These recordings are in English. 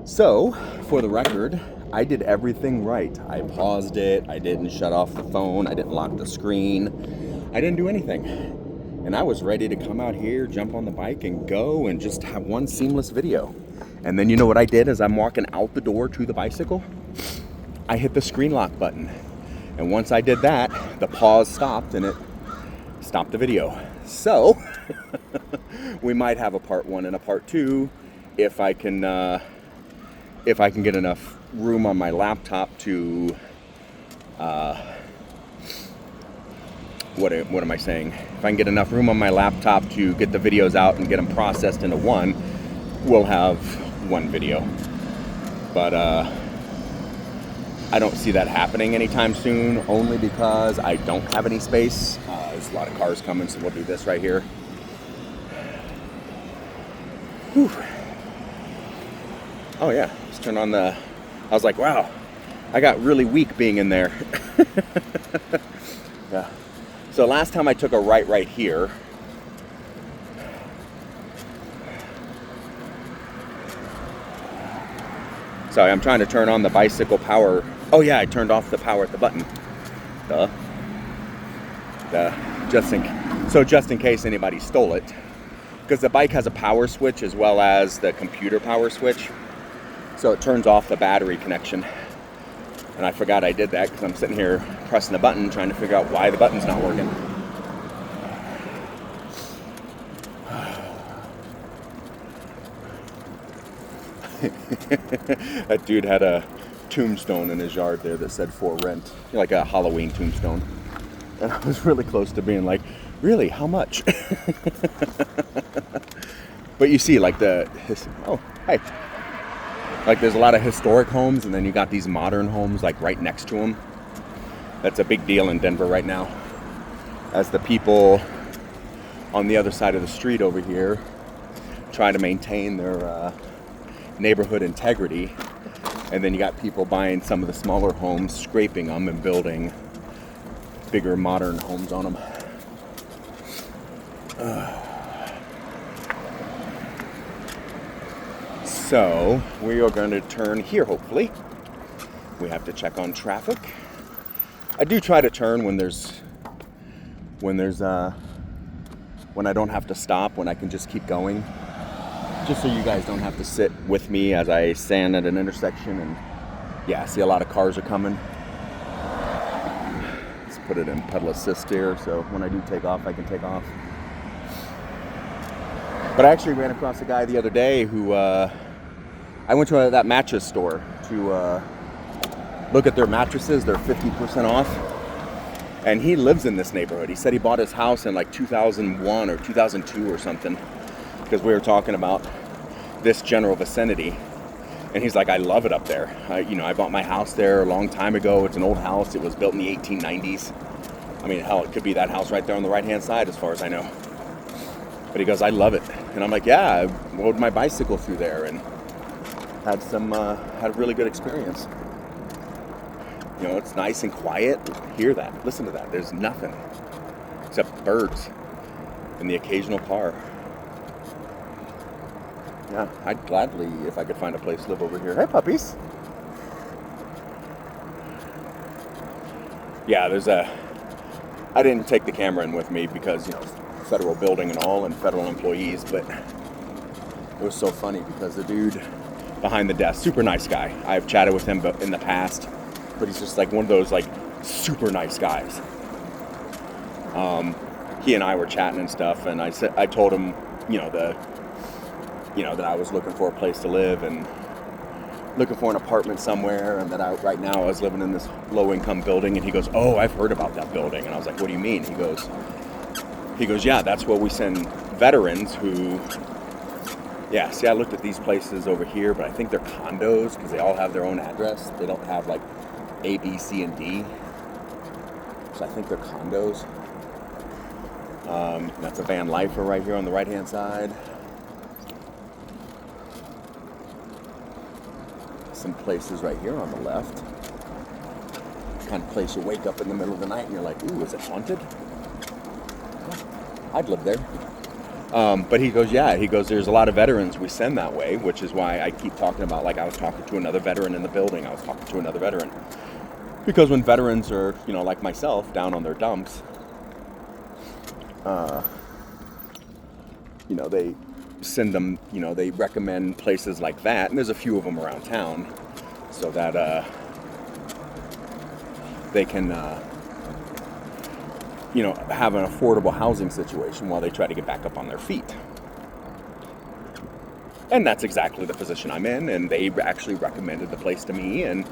So, for the record, I did everything right. I paused it, I didn't shut off the phone, I didn't lock the screen, I didn't do anything. And I was ready to come out here, jump on the bike, and go and just have one seamless video. And then you know what I did as I'm walking out the door to the bicycle? I hit the screen lock button. And once I did that, the pause stopped and it stopped the video. So, we might have a part 1 and a part 2 if I can get enough room on my laptop to, what am I saying? If I can get enough room on my laptop to get the videos out and get them processed into one, we'll have one video. But I don't see that happening anytime soon, only because I don't have any space. There's a lot of cars coming, so we'll do this right here. Whew. Oh yeah, let's turn on the, I was like, wow, I got really weak being in there. Yeah. So last time I took a right here. Sorry, I'm trying to turn on the bicycle power. Oh yeah, I turned off the power at the button. Duh. Just in case anybody stole it. Because the bike has a power switch as well as the computer power switch. So it turns off the battery connection. And I forgot I did that because I'm sitting here pressing the button trying to figure out why the button's not working. That dude had a tombstone in his yard there that said for rent. Like a Halloween tombstone. And I was really close to being like, really, how much? But you see, like oh, hey. Like there's a lot of historic homes and then you got these modern homes like right next to them. That's a big deal in Denver right now. As the people on the other side of the street over here try to maintain their neighborhood integrity. And then you got people buying some of the smaller homes, scraping them and building bigger modern homes on them. So we are going to turn here, hopefully. We have to check on traffic. I do try to turn when I don't have to stop, when I can just keep going. Just so you guys don't have to sit with me as I stand at an intersection. And yeah, I see a lot of cars are coming. Let's put it in pedal assist here, so when I do take off, I can take off. But I actually ran across a guy the other day who, I went to that mattress store to look at their mattresses. They're 50% off. And he lives in this neighborhood. He said he bought his house in like 2001 or 2002 or something. Because we were talking about this general vicinity. And he's like, I love it up there. I bought my house there a long time ago. It's an old house. It was built in the 1890s. I mean, hell, it could be that house right there on the right-hand side as far as I know. But he goes, I love it. And I'm like, yeah, I rode my bicycle through there and had a really good experience. You know, it's nice and quiet. Hear that. Listen to that. There's nothing except birds and the occasional car. Yeah, I'd gladly, if I could find a place to live over here. Hey, puppies. Yeah, I didn't take the camera in with me because, federal building and all and federal employees, but it was so funny because the dude behind the desk, super nice guy. I've chatted with him in the past, but he's just like one of those like super nice guys. He and I were chatting and stuff, and I told him, that I was looking for a place to live and looking for an apartment somewhere, and that right now I was living in this low-income building. And he goes, "Oh, I've heard about that building." And I was like, "What do you mean?" He goes, "Yeah, that's where we send veterans who." Yeah, see, I looked at these places over here, but I think they're condos because they all have their own address. They don't have like A, B, C, and D. So I think they're condos. That's a van lifer right here on the right-hand side. Some places right here on the left. Kind of place you wake up in the middle of the night and you're like, ooh, is it haunted? I'd live there. But he goes, yeah, he goes, there's a lot of veterans we send that way, which is why I keep talking about, like, I was talking to another veteran in the building. I was talking to another veteran. Because when veterans are, you know, like myself, down on their dumps, you know, they send them, you know, they recommend places like that. And there's a few of them around town so that they can, you know, have an affordable housing situation while they try to get back up on their feet. And that's exactly the position I'm in. And they actually recommended the place to me. And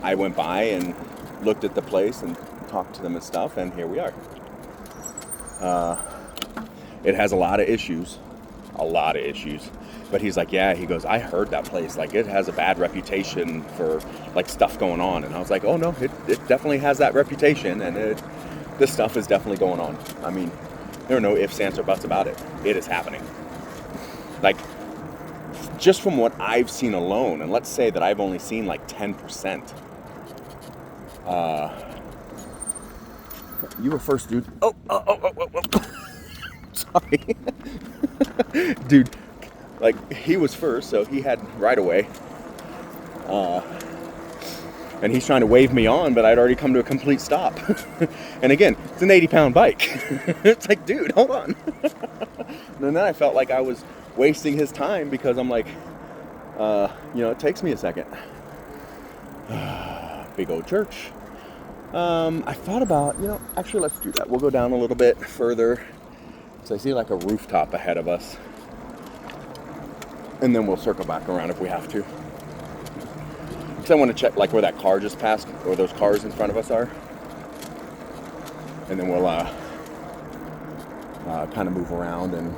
I went by and looked at the place and talked to them and stuff. And here we are. It has a lot of issues. But he's like, yeah, he goes, I heard that place, like, it has a bad reputation for, like, stuff going on. And I was like, oh no, it definitely has that reputation, and this stuff is definitely going on. I mean, there are no ifs, ands, or buts about it. It is happening. Like, just from what I've seen alone, and let's say that I've only seen like 10%. You were first, dude. Oh. Sorry. Dude, like, he was first, so he had right away. And he's trying to wave me on, but I'd already come to a complete stop. And again, it's an 80-pound bike. It's like, dude, hold on. And then I felt like I was wasting his time because I'm like, you know, it takes me a second. Big old church. I thought about, you know, actually, let's do that. We'll go down a little bit further. So I see like a rooftop ahead of us. And then we'll circle back around if we have to. Because I want to check like where that car just passed, or those cars in front of us are. And then we'll kind of move around and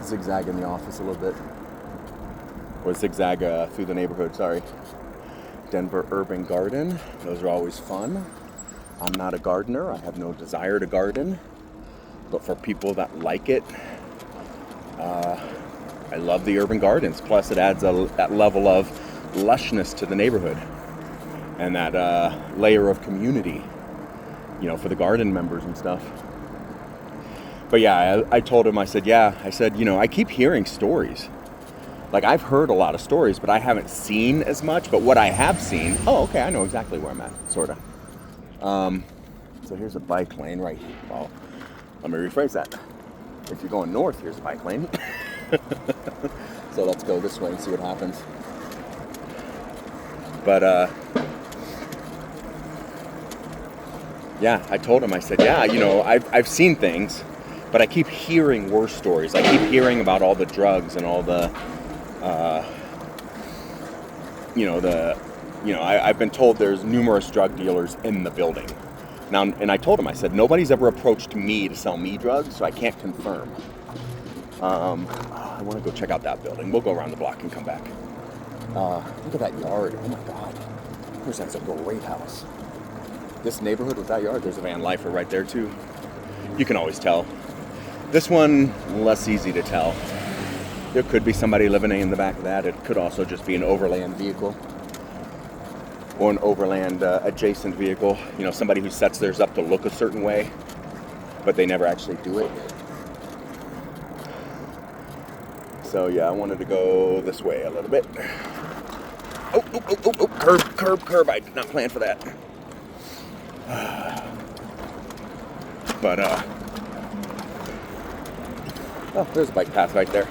zigzag in the office a little bit. Or zigzag through the neighborhood, sorry. Denver Urban Garden. Those are always fun. I'm not a gardener. I have no desire to garden. But for people that like it, I love the urban gardens. Plus, it adds that level of lushness to the neighborhood and that layer of community, you know, for the garden members and stuff. But yeah, I told him, I said, you know, I keep hearing stories. Like, I've heard a lot of stories, but I haven't seen as much. But what I have seen, oh, okay, I know exactly where I'm at, sort of. So here's a bike lane right here. Well, let me rephrase that. If you're going north, here's a bike lane. So let's go this way and see what happens. But, yeah, I told him, I said, yeah, you know, I've seen things, but I keep hearing worse stories. I keep hearing about all the drugs and all the, I've been told there's numerous drug dealers in the building. Now, and I told him, I said, nobody's ever approached me to sell me drugs, so I can't confirm. I want to go check out that building. We'll go around the block and come back. Look at that yard. Oh my God. That's a great house. This neighborhood with that yard, there's a van lifer right there too. You can always tell. This one, less easy to tell. There could be somebody living in the back of that. It could also just be an overland vehicle. Or an overland adjacent vehicle. You know, somebody who sets theirs up to look a certain way, but they never actually do it. So yeah, I wanted to go this way a little bit. Oh, curb. I did not plan for that. But, oh, there's a bike path right there.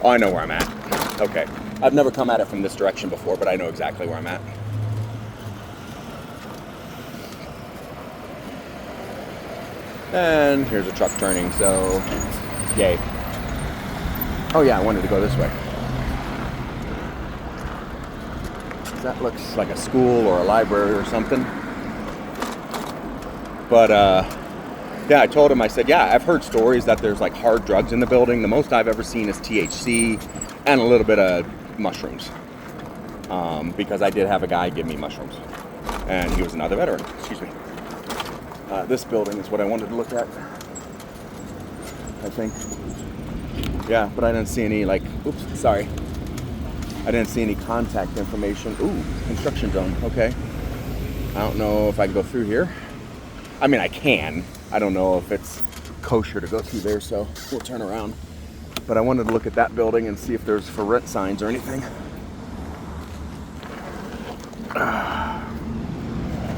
Oh, I know where I'm at. Okay. I've never come at it from this direction before, but I know exactly where I'm at. And here's a truck turning, so yay. Oh yeah, I wanted to go this way. That looks like a school or a library or something. But yeah, I told him, I said, yeah, I've heard stories that there's like hard drugs in the building. The most I've ever seen is THC and a little bit of mushrooms. Because I did have a guy give me mushrooms. And he was another veteran, excuse me. This building is what I wanted to look at, I think. Yeah, but I didn't see any, like, oops, sorry. I didn't see any contact information. Ooh, construction zone, okay. I don't know if I can go through here. I mean, I can. I don't know if it's kosher to go through there, so we'll turn around. But I wanted to look at that building and see if there's for rent signs or anything.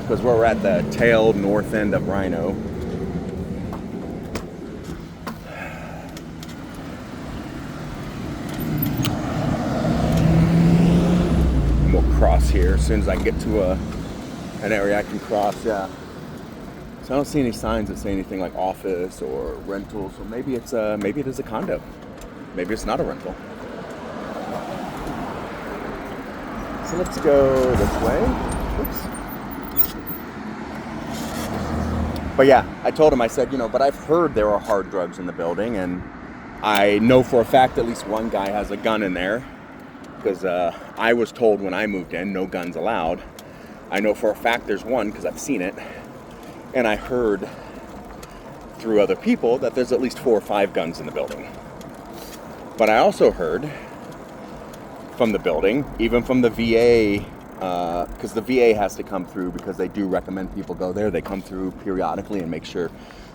Because we're at the tail north end of Rhino. And we'll cross here as soon as I get to an area I can cross, yeah. So I don't see any signs that say anything like office or rental, so maybe it is a condo. Maybe it's not a rental. So let's go this way. Oops. But yeah, I told him, I said, but I've heard there are hard drugs in the building, and I know for a fact at least one guy has a gun in there, because I was told when I moved in, no guns allowed. I know for a fact there's one because I've seen it, and I heard through other people that there's at least 4 or 5 guns in the building. But I also heard from the building, even from the VA, because the VA has to come through because they do recommend people go there. They come through periodically and make sure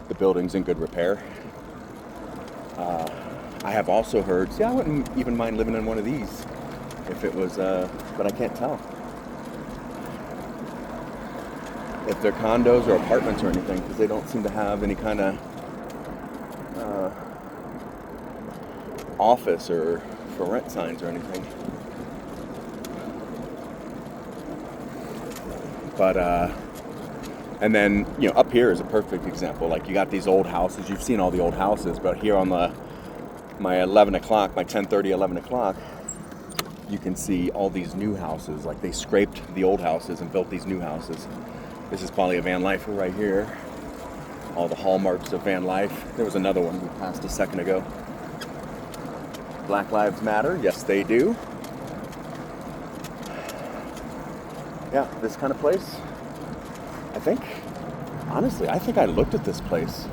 the building's in good repair. I have also heard, I wouldn't even mind living in one of these if it was, but I can't tell if they're condos or apartments or anything, because they don't seem to have any kind of office or for rent signs or anything. But and then up here is a perfect example. Like, you got these old houses. You've seen all the old houses, but here on my 11 o'clock, my 10:30, 11 o'clock, you can see all these new houses. Like, they scraped the old houses and built these new houses. This is probably a van lifer right here. All the hallmarks of van life. There was another one we passed a second ago. Black Lives Matter. Yes, they do. Yeah, this kind of place. I think I looked at this place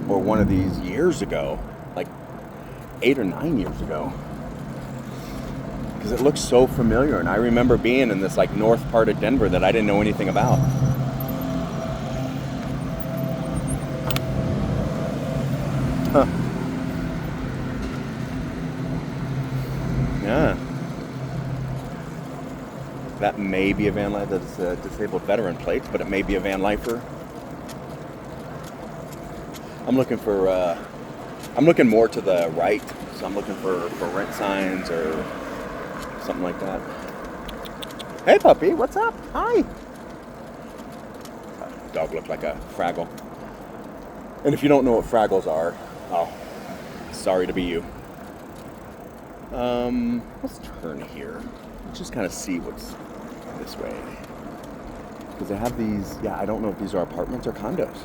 or one of these years ago, like 8 or 9 years ago, because it looks so familiar. And I remember being in this like north part of Denver that I didn't know anything about. Huh. Yeah. That may be a van life. That's a disabled veteran plates, but it may be a van lifer. I'm looking more to the right, so I'm looking for rent signs or something like that. Hey puppy, what's up? Hi. Dog looked like a Fraggle. And if you don't know what Fraggles are, oh, sorry to be you. Let's turn here. Let's just kind of see what's this way. Because they have these, I don't know if these are apartments or condos.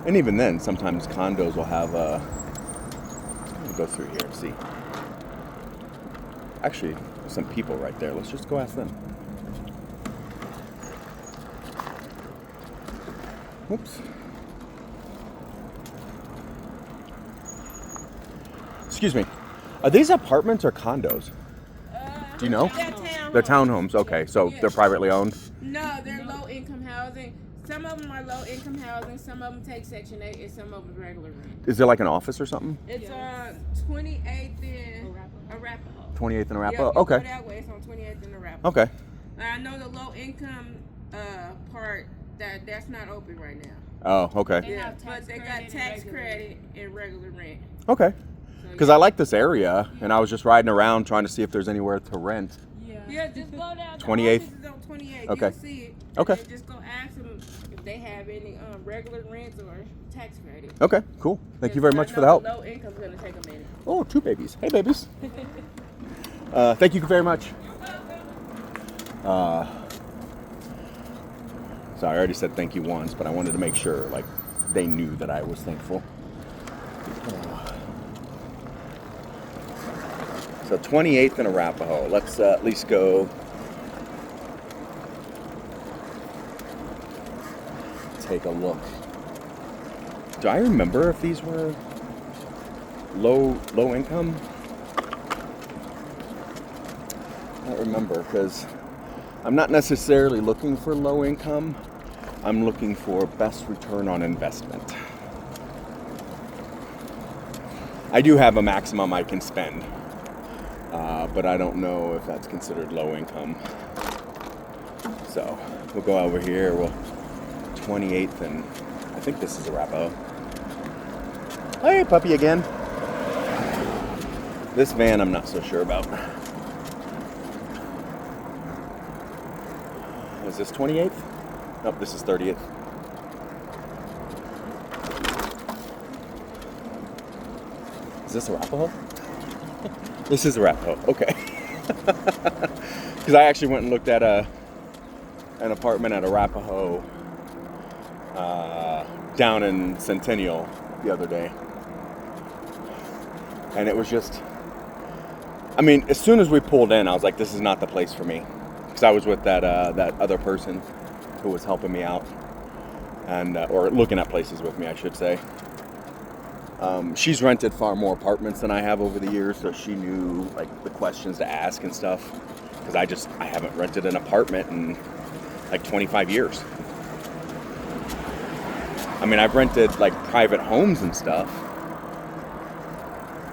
And even then, sometimes condos will have I'm gonna go through here and see. Actually, there's some people right there. Let's just go ask them. Whoops. Excuse me. Are these apartments or condos? Do you know? They're townhomes. Okay, so they're privately owned? No, they're low-income housing. Some of them are low-income housing. Some of them take Section 8, and some of them regular rent. Is there like an office or something? It's on 28th and Arapahoe. 28th and Arapahoe? Yeah, okay. go that way. It's on 28th and Arapahoe. Okay. I know the low-income part, that's not open right now. Oh, okay. Yeah, but they got tax credit and regular rent. Okay. Because I like this area, and I was just riding around trying to see if there's anywhere to rent. Yeah, just go down. 28th? The office is on 28th. Okay. You'll see it. Okay. And just go ask them if they have any regular rents or tax credit. Okay, cool. Thank you very much for the help. Low income's gonna take a minute. Oh, 2 babies. Hey, babies. Thank you very much. So I already said thank you once, but I wanted to make sure, like, they knew that I was thankful. So 28th and Arapahoe. Let's at least go take a look. Do I remember if these were low income? I don't remember, because I'm not necessarily looking for low income. I'm looking for best return on investment. I do have a maximum I can spend, but I don't know if that's considered low income. So we'll go over here. Well, 28th, and I think this is Arapahoe. Hey, puppy again. This van I'm not so sure about. Is this 28th? Nope, this is 30th. Is this Arapahoe? This is Arapahoe, okay. Because I actually went and looked at an apartment at Arapahoe down in Centennial the other day. And it was just, I mean, as soon as we pulled in, I was like, this is not the place for me. Because I was with that other person who was helping me out, and or looking at places with me, I should say. She's rented far more apartments than I have over the years, so she knew like the questions to ask and stuff. Because I haven't rented an apartment in like 25 years. I mean, I've rented like private homes and stuff,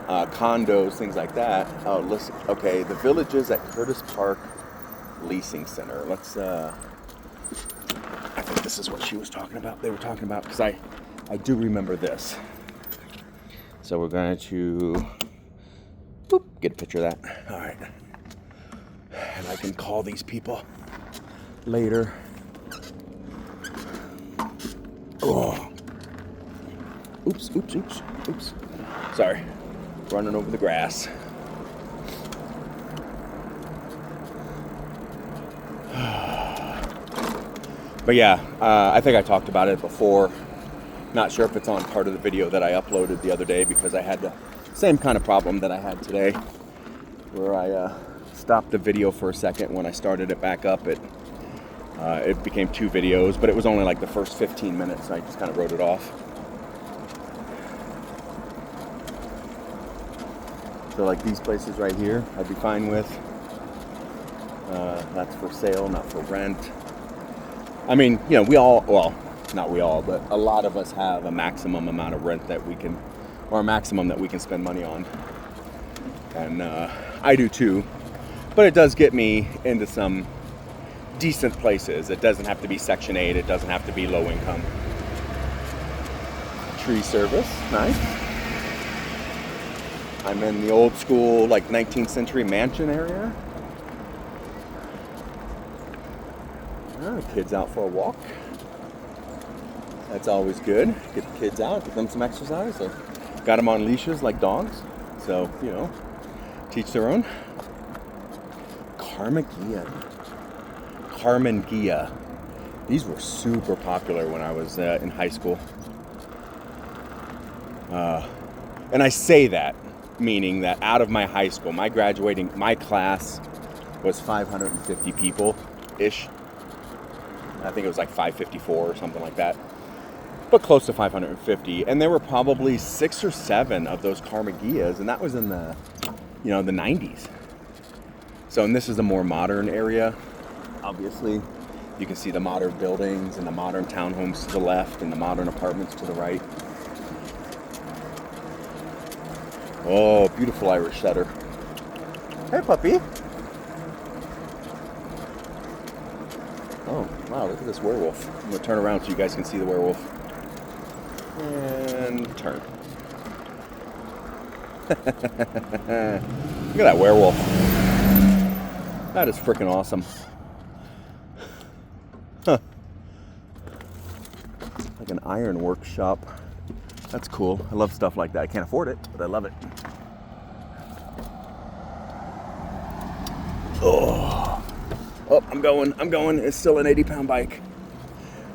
condos, things like that. Oh, listen, okay, the Villages at Curtis Park Leasing Center. Let's, I think this is what she was talking about. They were talking about, because I do remember this. So we're going to get a picture of that. All right. And I can call these people later. Oh. Oops. Sorry. Running over the grass. But yeah, I think I talked about it before. Not sure if it's on part of the video that I uploaded the other day, because I had the same kind of problem that I had today, where I stopped the video for a second. When I started it back up, it became 2 videos, but it was only like the first 15 minutes, and I just kind of wrote it off. So like these places right here, I'd be fine with. That's for sale, not for rent. I mean, you know, we all, well, not we all, but a lot of us have a maximum amount of rent that we can, or a maximum that we can spend money on. And I do too. But it does get me into some decent places. It doesn't have to be Section 8. It doesn't have to be low income. Tree service, nice. I'm in the old school, like 19th century mansion area. Kids out for a walk. That's always good. Get the kids out, get them some exercise. I got them on leashes like dogs. So, you know, teach their own. Carmen Gia. These were super popular when I was in high school. And I say that, meaning that out of my high school, my class was 550 people-ish. I think it was like 554 or something like that. But close to 550. And there were probably 6 or 7 of those Carmagias, and that was in the, you know, the 90s. So, and this is a more modern area, obviously. You can see the modern buildings and the modern townhomes to the left and the modern apartments to the right. Oh, beautiful Irish setter. Hey, puppy. Oh, wow, look at this werewolf. I'm going to turn around so you guys can see the werewolf. And turn. Look at that werewolf. That is freaking awesome. Huh. Like an iron workshop. That's cool. I love stuff like that. I can't afford it, but I love it. Oh, I'm going. It's still an 80-pound bike.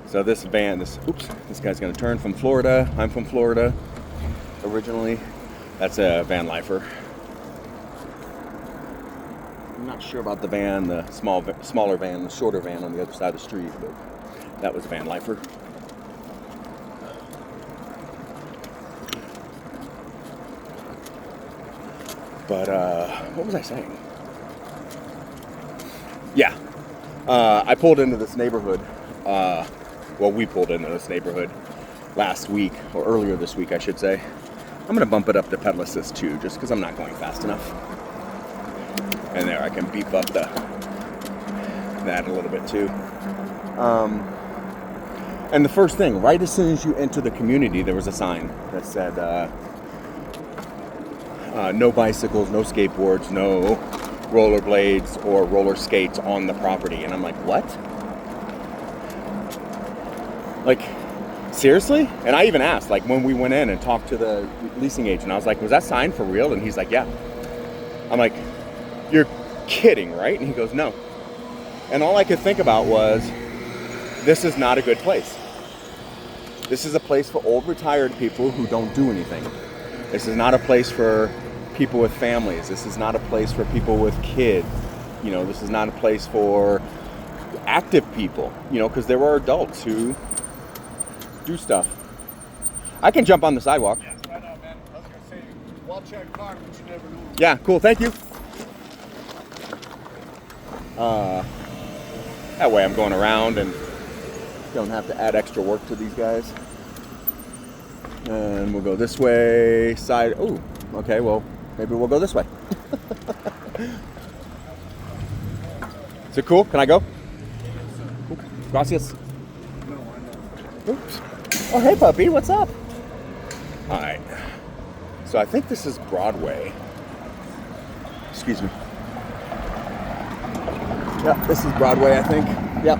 So this van, this guy's gonna turn from Florida. I'm from Florida originally. That's a van lifer. I'm not sure about the van, the smaller van, the shorter van on the other side of the street, but that was a van lifer. But what was I saying? Yeah, I pulled into this neighborhood. We pulled into this neighborhood last week, or earlier this week, I should say. I'm gonna bump it up to pedal assist too, just because I'm not going fast enough. And there, I can beef up that a little bit too. And the first thing, right as soon as you enter the community, there was a sign that said, no bicycles, no skateboards, no rollerblades or roller skates on the property. And I'm like, what? Like, seriously? And I even asked, like, when we went in and talked to the leasing agent, I was like, was that sign for real? And he's like, yeah. I'm like, you're kidding, right? And he goes, no. And all I could think about was, this is not a good place. This is a place for old retired people who don't do anything. This is not a place for people with families. This is not a place for people with kids. You know, this is not a place for active people, you know, because there are adults who do stuff. I can jump on the sidewalk. Yeah, right on, man. I was gonna say, watch that car, but you never know. Yeah, cool. Thank you. That way I'm going around and don't have to add extra work to these guys. And we'll go this way, side. Oh, okay, well, maybe we'll go this way. Is it cool? Can I go? Cool. Gracias. Oops. Oh, hey, puppy, what's up? All right. So I think this is Broadway. Excuse me. Yep, this is Broadway, I think. Yep.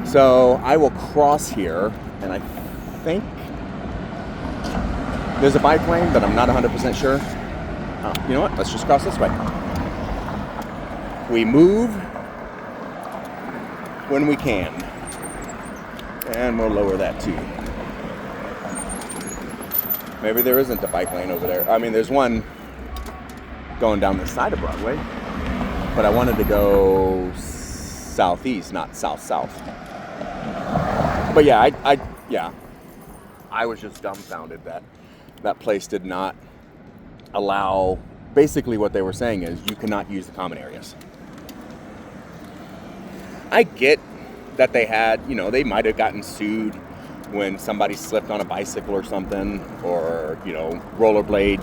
So I will cross here, and I think there's a bike lane, but I'm not 100% sure. Oh, you know what? Let's just cross this way. We move when we can. And we'll lower that too. Maybe there isn't a bike lane over there. I mean, there's one going down the side of Broadway, but I wanted to go southeast, not south-south. But yeah, I was just dumbfounded that that place did not allow. Basically, what they were saying is you cannot use the common areas. I get that they had, you know, they might have gotten sued when somebody slipped on a bicycle or something, or, you know, rollerblade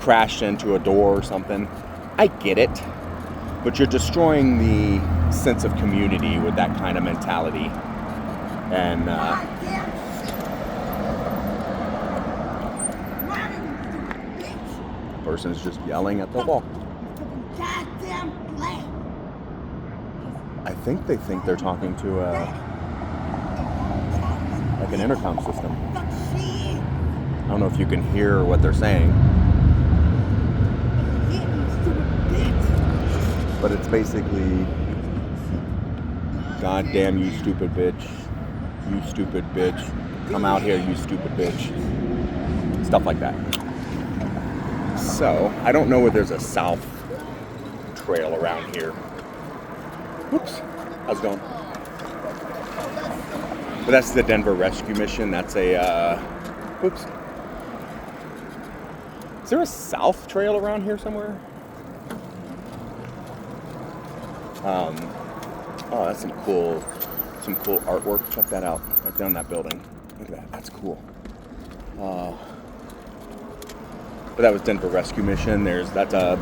crashed into a door or something. I get it, but you're destroying the sense of community with that kind of mentality. And the person is just yelling at the wall. I think they think they're talking to like an intercom system. I don't know if you can hear what they're saying, but it's basically, God damn you stupid bitch, you stupid bitch, come out here you stupid bitch, stuff like that. So I don't know if there's a south trail around here. Whoops, how's it going? But that's the Denver Rescue Mission. That's a, whoops. Is there a south trail around here somewhere? Oh, that's some cool artwork. Check that out, right down that building. Look at that, that's cool. But that was Denver Rescue Mission. That's a,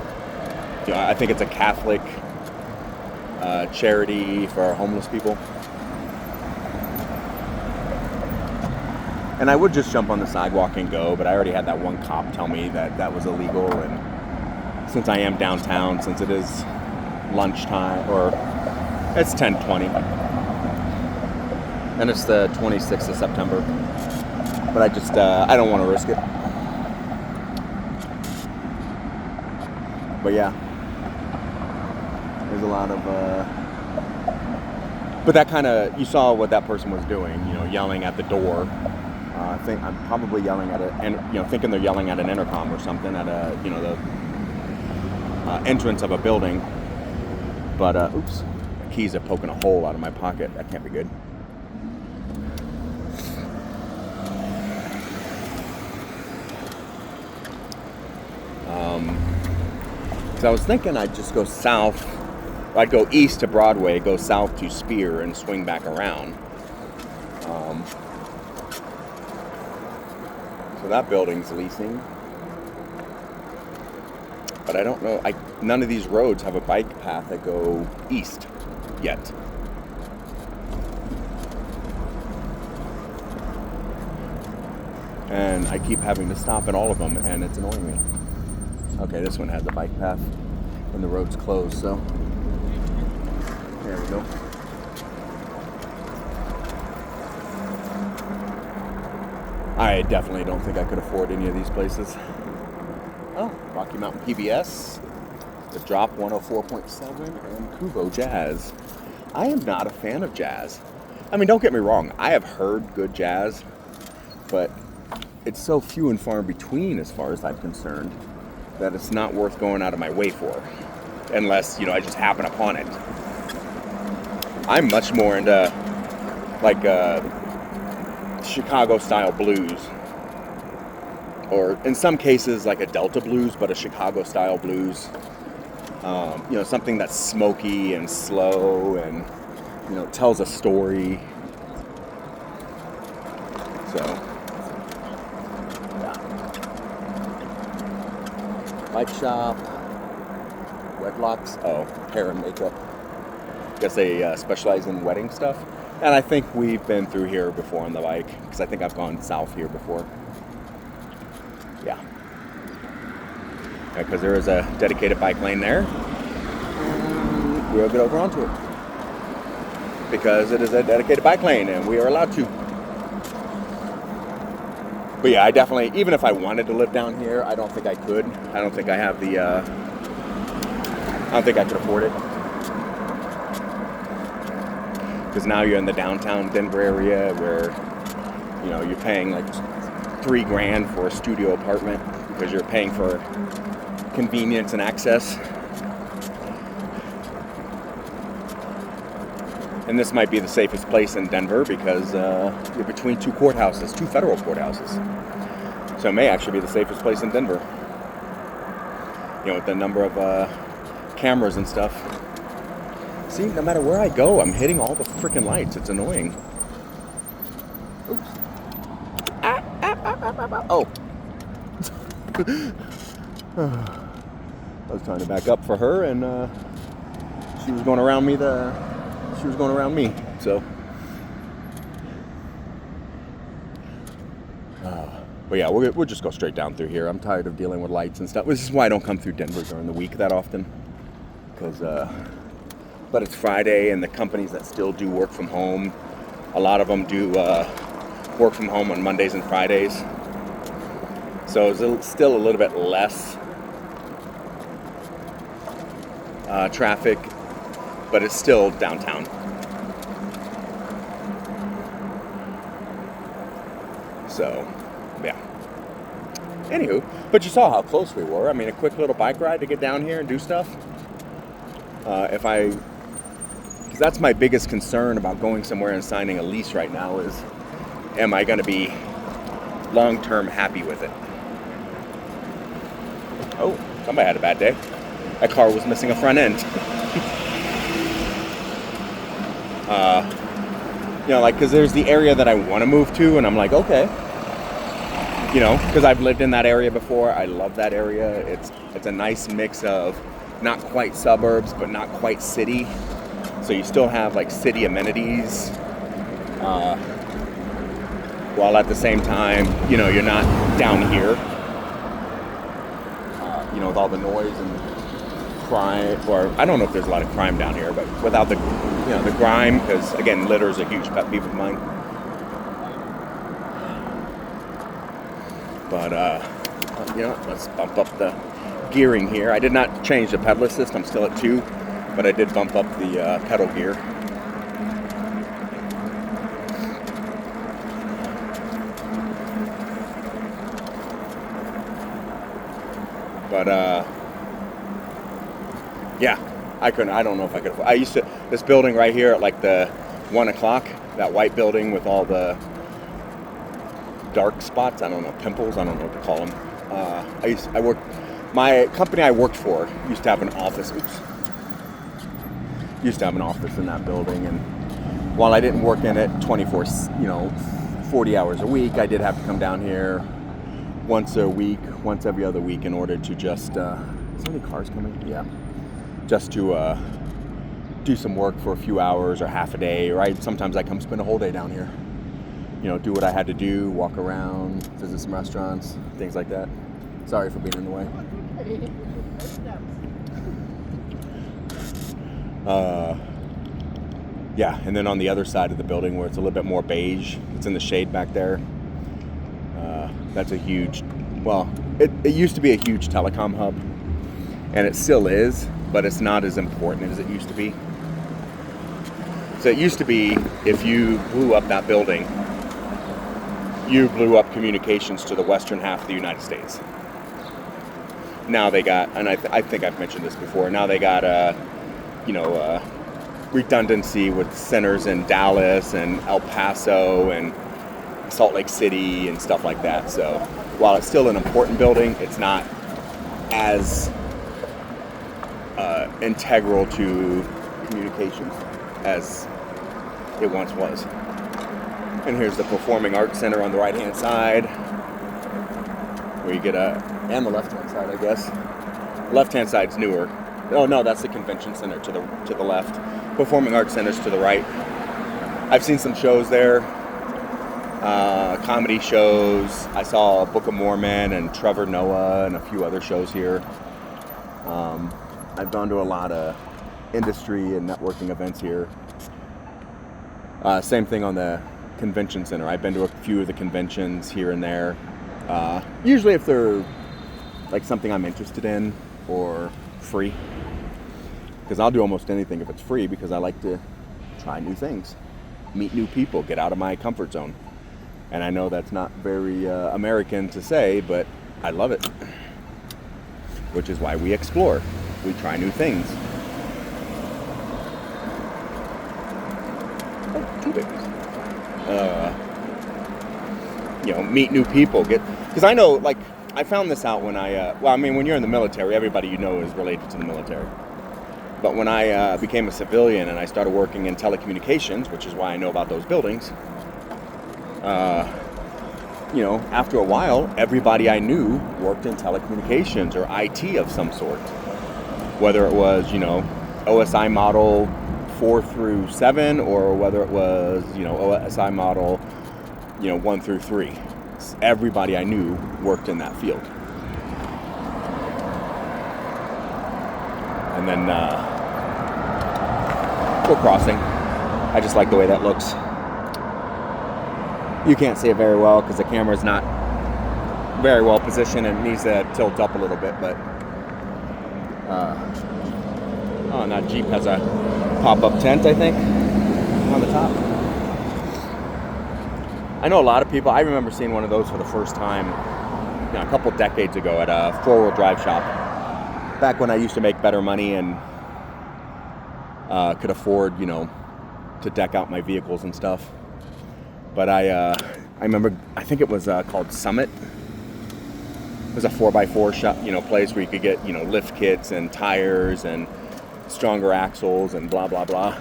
you know, I think it's a Catholic charity for homeless people. And I would just jump on the sidewalk and go, but I already had that one cop tell me that that was illegal. And since I am downtown, since it is lunchtime, or it's 10:20, and it's the 26th of September, but I just, I don't want to risk it. But yeah, there's a lot of, but that kind of, you saw what that person was doing, you know, yelling at the door. I think I'm probably yelling at it, and you know, thinking they're yelling at an intercom or something at a, you know, the entrance of a building. But oops, the keys are poking a hole out of my pocket. That can't be good. So I was thinking I'd just go south. I'd go east to Broadway, go south to Spear, and swing back around. So So that building's leasing. But I don't know, none of these roads have a bike path that go east yet. And I keep having to stop at all of them, and it's annoying me. Okay, this one has a bike path, and the road's closed, so there we go. I definitely don't think I could afford any of these places. Oh, Rocky Mountain PBS, The Drop 104.7, and Kuvo Jazz. I am not a fan of jazz. I mean, don't get me wrong, I have heard good jazz, but it's so few and far in between as far as I'm concerned that it's not worth going out of my way for, unless, I just happen upon it. I'm much more into, like, Chicago-style blues, or in some cases like a Delta blues, but a Chicago-style blues. Something that's smoky and slow and, tells a story. So, yeah. Bike shop, Wedlocks, hair and makeup. Guess they specialize in wedding stuff. And I think we've been through here before on the bike, because I think I've gone south here before. Yeah. Because there is a dedicated bike lane there. We'll get over onto it. Because it is a dedicated bike lane, and we are allowed to. But yeah, I definitely, even if I wanted to live down here, I don't think I could. I don't think I have the, I don't think I could afford it. Because now you're in the downtown Denver area where, you're paying like $3,000 for a studio apartment because you're paying for convenience and access. And this might be the safest place in Denver because you're between two federal courthouses. So it may actually be the safest place in Denver. With the number of cameras and stuff. See, no matter where I go, I'm hitting all the freaking lights. It's annoying. Oops. Oh. I was trying to back up for her, and she was going around me. She was going around me. So. But yeah, we'll just go straight down through here. I'm tired of dealing with lights and stuff. This is why I don't come through Denver during the week that often. Because, but it's Friday, and the companies that still do work from home, a lot of them do work from home on Mondays and Fridays. So it's still a little bit less traffic, but it's still downtown. So, yeah. Anywho, but you saw how close we were. I mean, a quick little bike ride to get down here and do stuff. Because that's my biggest concern about going somewhere and signing a lease right now is, am I going to be long-term happy with it? Oh, somebody had a bad day. That car was missing a front end. Because there's the area that I want to move to, and I'm like, okay. Because I've lived in that area before. I love that area. It's a nice mix of not quite suburbs, but not quite city. So you still have like city amenities, while at the same time, you're not down here, with all the noise and crime, or I don't know if there's a lot of crime down here, but without the, the grime, because again, litter is a huge pet peeve of mine. But, let's bump up the gearing here. I did not change the pedal assist. I'm still at 2, but I did bump up the pedal gear. But, yeah, I don't know if I could. I used to, this building right here at like the 1 o'clock, that white building with all the dark spots, I don't know, pimples, I don't know what to call them. My company I worked for used to have an office, used to have an office in that building, and while I didn't work in it 40 hours a week, I did have to come down here once a week, once every other week, in order to just, is there any cars coming? Yeah. Just to do some work for a few hours or half a day, right? Sometimes I come spend a whole day down here. You know, do what I had to do, walk around, visit some restaurants, things like that. Sorry for being in the way. Yeah, and then on the other side of the building where it's a little bit more beige, it's in the shade back there. That's a huge, well, it used to be a huge telecom hub, and it still is, but it's not as important as it used to be. So it used to be, if you blew up that building, you blew up communications to the western half of the United States. Now they got, and I think I've mentioned this before, now they got, redundancy with centers in Dallas and El Paso and Salt Lake City and stuff like that. So while it's still an important building, it's not as integral to communications as it once was. And here's the Performing Arts Center on the right-hand side, where you get and the left-hand side, I guess. Left-hand side's newer. Oh no, that's the Convention Center to the left. Performing Arts Center's to the right. I've seen some shows there, comedy shows. I saw Book of Mormon and Trevor Noah and a few other shows here. I've gone to a lot of industry and networking events here. Same thing on the Convention Center. I've been to a few of the conventions here and there. Usually if they're like something I'm interested in or free. Because I'll do almost anything if it's free, because I like to try new things, meet new people, get out of my comfort zone. And I know that's not very American to say, but I love it. Which is why we explore. We try new things. Oh, two babies. Meet new people. Because I know, like, I found this out when when you're in the military, everybody you know is related to the military. But when I became a civilian and I started working in telecommunications, which is why I know about those buildings, after a while, everybody I knew worked in telecommunications or IT of some sort. Whether it was, OSI model 4 through 7, or whether it was, OSI model, 1 through 3. Everybody I knew worked in that field. And then we're crossing. I just like the way that looks. You can't see it very well because the camera's not very well positioned and needs to tilt up a little bit, but and that Jeep has a pop-up tent, I think, on the top. I know a lot of people, I remember seeing one of those for the first time a couple decades ago at a four-wheel drive shop. Back when I used to make better money and could afford, to deck out my vehicles and stuff. But I remember, I think it was called Summit. It was a 4x4 shop, place where you could get, lift kits and tires and stronger axles and blah, blah, blah.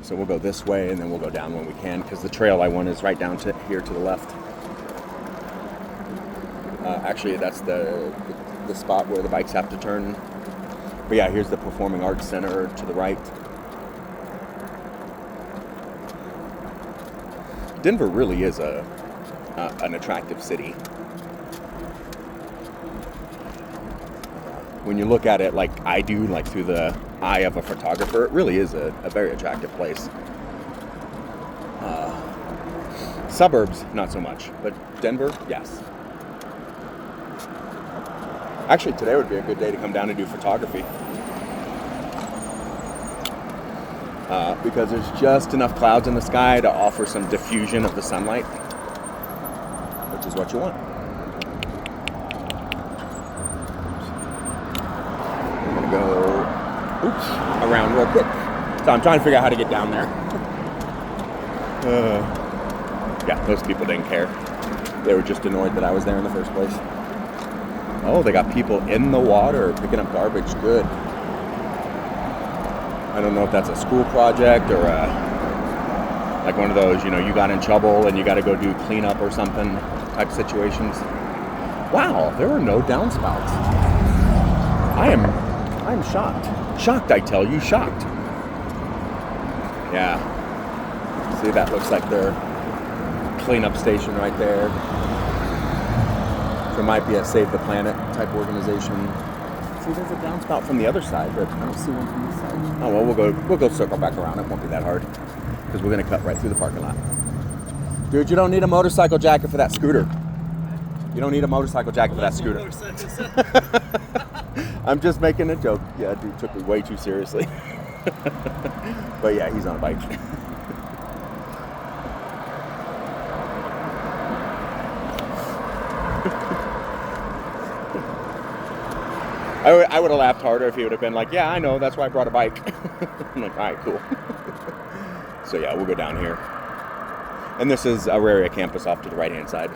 So we'll go this way and then we'll go down when we can, because the trail I want is right down to here to the left. Actually, that's the spot where the bikes have to turn. But yeah, here's the Performing Arts Center to the right. Denver really is an attractive city. When you look at it like I do, like through the eye of a photographer, it really is a very attractive place. Suburbs, not so much, but Denver, yes. Actually, today would be a good day to come down and do photography. Because there's just enough clouds in the sky to offer some diffusion of the sunlight, which is what you want. I'm gonna go, around real quick. So I'm trying to figure out how to get down there. Yeah, those people didn't care. They were just annoyed that I was there in the first place. Oh, they got people in the water picking up garbage. Good. I don't know if that's a school project or like one of those, you got in trouble and you got to go do cleanup or something type situations. Wow, there are no downspouts. I'm shocked. Shocked, I tell you, shocked. Yeah. See, that looks like their cleanup station right there. There might be a Save the Planet type organization. See, there's a downspout from the other side, but I don't see one from this side. Oh well, we'll go circle back around. It won't be that hard because we're gonna cut right through the parking lot. Dude, you don't need a motorcycle jacket for that scooter. You don't need a motorcycle jacket for that scooter. I'm just making a joke. Yeah, dude took me way too seriously. But yeah, he's on a bike. I would have laughed harder if he would have been like, yeah, I know, that's why I brought a bike. I'm like, all right, cool. So yeah, we'll go down here. And this is Auraria campus off to the right-hand side.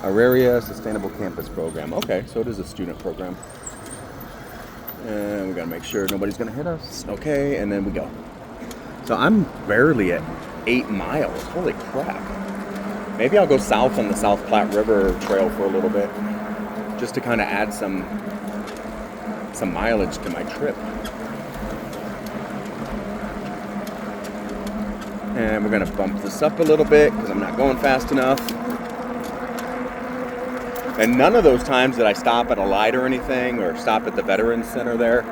Auraria Sustainable Campus Program. Okay, so it is a student program. And we gotta make sure nobody's gonna hit us. Okay, and then we go. So I'm barely at 8 miles. Holy crap. Maybe I'll go south on the South Platte River Trail for a little bit, just to kind of add some mileage to my trip. And we're gonna bump this up a little bit because I'm not going fast enough. And none of those times did I stop at a light or anything, or stop at the Veterans Center there,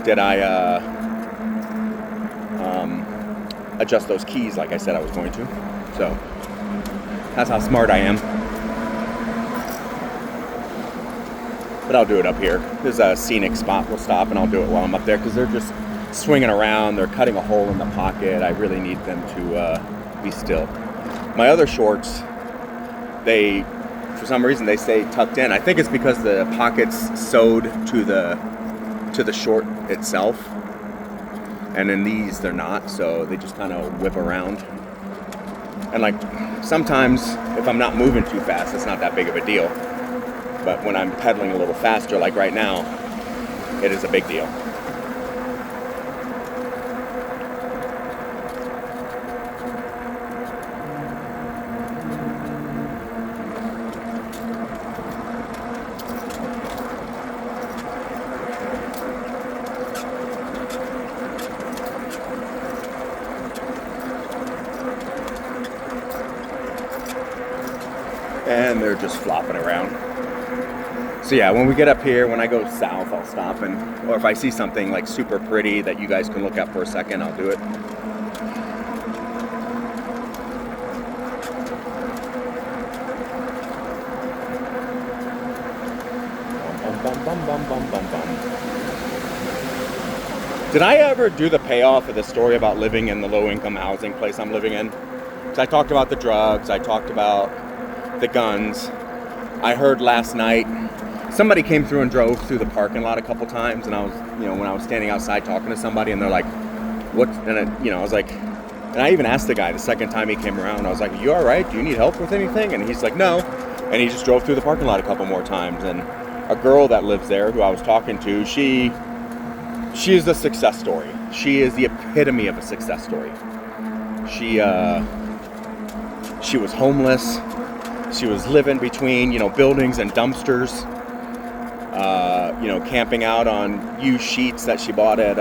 did I adjust those keys like I said I was going to. So that's how smart I am. But I'll do it up here. There's a scenic spot we'll stop, and I'll do it while I'm up there because they're just swinging around. They're cutting a hole in the pocket. I really need them to be still. My other shorts, for some reason they stay tucked in. I think it's because the pocket's sewed to the short itself, and in these they're not, so they just kind of whip around. And like sometimes if I'm not moving too fast, it's not that big of a deal, but when I'm pedaling a little faster like right now, it is a big deal. And they're just flopping around. So yeah, when we get up here, when I go south, I'll stop, or if I see something like super pretty that you guys can look at for a second, I'll do it. Bum, bum, bum, bum, bum, bum. Did I ever do the payoff of the story about living in the low-income housing place I'm living in? So I talked about the drugs, I talked about the guns. I heard last night somebody came through and drove through the parking lot a couple times, and I was, when I was standing outside talking to somebody, and they're like, "What?" And I was like, and I even asked the guy the second time he came around, I was like, "You all right? Do you need help with anything?" And he's like, "No," and he just drove through the parking lot a couple more times. And a girl that lives there, who I was talking to, she is a success story. She is the epitome of a success story. She was homeless. She was living between, buildings and dumpsters, camping out on used sheets that she bought at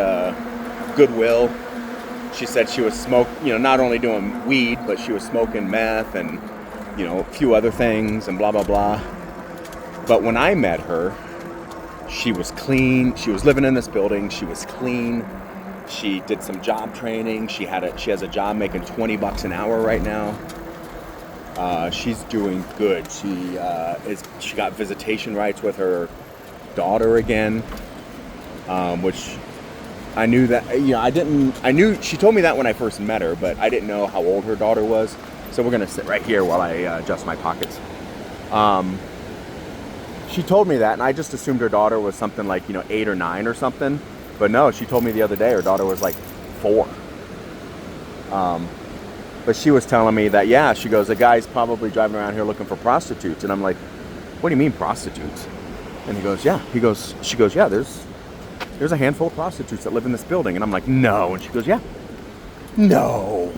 Goodwill. She said she was not only doing weed, but she was smoking meth and, a few other things and blah, blah, blah. But when I met her, she was clean. She was living in this building. She was clean. She did some job training. She has a job making $20 an hour right now. She's doing good. She got visitation rights with her daughter again, which I knew that, I knew she told me that when I first met her, but I didn't know how old her daughter was. So we're going to sit right here while I adjust my pockets. She told me that, and I just assumed her daughter was something like, 8 or 9 or something. But no, she told me the other day her daughter was like 4. But she was telling me that, yeah, she goes, the guy's probably driving around here looking for prostitutes. And I'm like, what do you mean prostitutes? And he goes, yeah. She goes, yeah, there's a handful of prostitutes that live in this building. And I'm like, no. And she goes, yeah. No.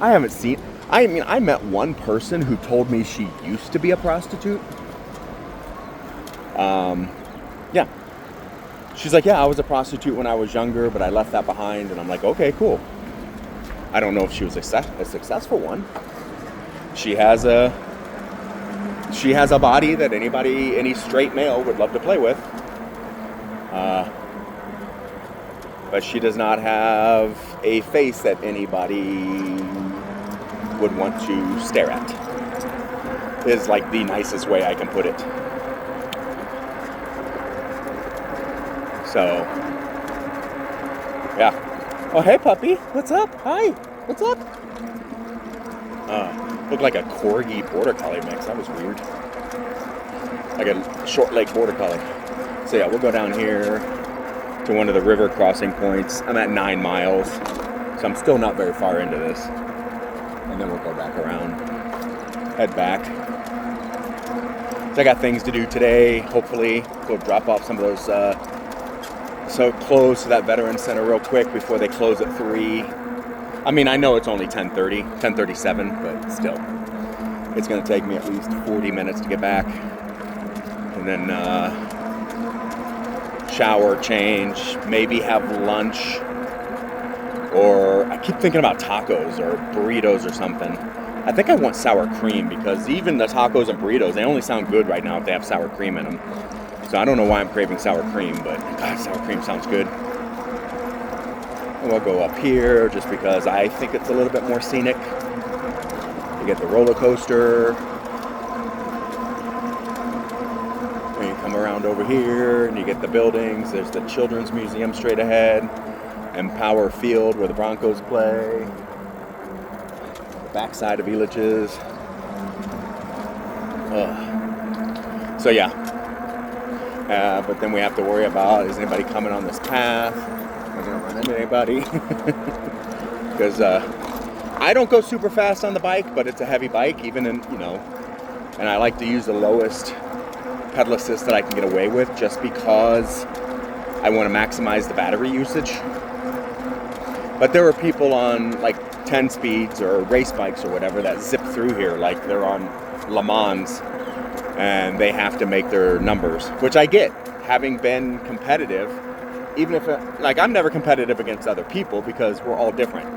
I haven't seen, I mean, I met one person who told me she used to be a prostitute. Yeah. She's like, yeah, I was a prostitute when I was younger, but I left that behind. And I'm like, okay, cool. I don't know if she was a successful one. She has a body that any straight male would love to play with. But she does not have a face that anybody would want to stare at. Is like the nicest way I can put it. So, yeah. Oh, hey, puppy. What's up? Hi. What's up? Looked like a corgi border collie mix. That was weird. Like a short leg border collie. So yeah, we'll go down here to one of the river crossing points. I'm at 9 miles, so I'm still not very far into this. And then we'll go back around, head back. So I got things to do today. Hopefully, go drop off some of those so close to that Veterans Center real quick before they close at 3. I mean, I know it's only 10:37, but still. It's going to take me at least 40 minutes to get back. And then shower, change, maybe have lunch. Or I keep thinking about tacos or burritos or something. I think I want sour cream because even the tacos and burritos, they only sound good right now if they have sour cream in them. So I don't know why I'm craving sour cream, but God, sour cream sounds good. And we'll go up here just because I think it's a little bit more scenic. You get the roller coaster. And you come around over here and you get the buildings. There's the Children's Museum straight ahead. And Power Field where the Broncos play. The backside of Villages. So yeah. But then we have to worry about, is anybody coming on this path? Am I going to run into anybody? Because I don't go super fast on the bike, but it's a heavy bike, even in, and I like to use the lowest pedal assist that I can get away with just because I want to maximize the battery usage. But there are people on like 10 speeds or race bikes or whatever that zip through here like they're on Le Mans. And they have to make their numbers, which I get, having been competitive, even if, I'm never competitive against other people because we're all different.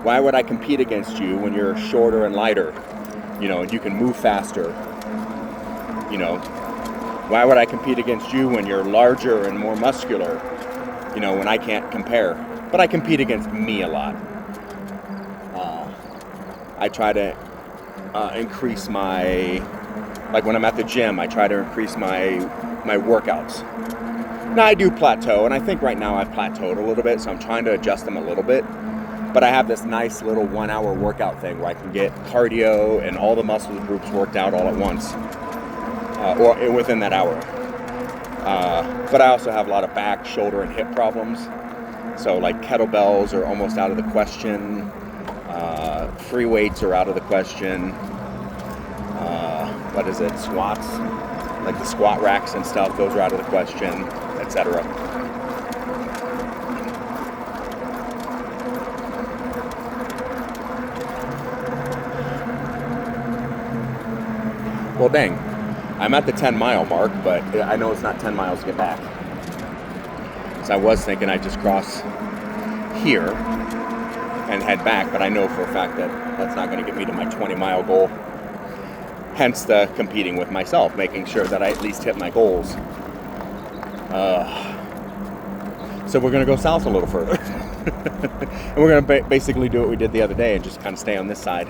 Why would I compete against you when you're shorter and lighter, and you can move faster, Why would I compete against you when you're larger and more muscular, when I can't compare? But I compete against me a lot. I try to increase my... Like when I'm at the gym, I try to increase my workouts. Now I do plateau, and I think right now I've plateaued a little bit, so I'm trying to adjust them a little bit. But I have this nice little 1 hour workout thing where I can get cardio and all the muscle groups worked out all at once, or within that hour. But I also have a lot of back, shoulder, and hip problems. So like kettlebells are almost out of the question. Free weights are out of the question. Squats, like the squat racks and stuff, those are out of the question, etc. Well, dang, I'm at the 10-mile mark, but I know it's not 10 miles to get back. So I was thinking I'd just cross here and head back, but I know for a fact that that's not going to get me to my 20-mile goal. Hence the competing with myself, making sure that I at least hit my goals. So we're going to go south a little further. And we're going to basically do what we did the other day and just kind of stay on this side.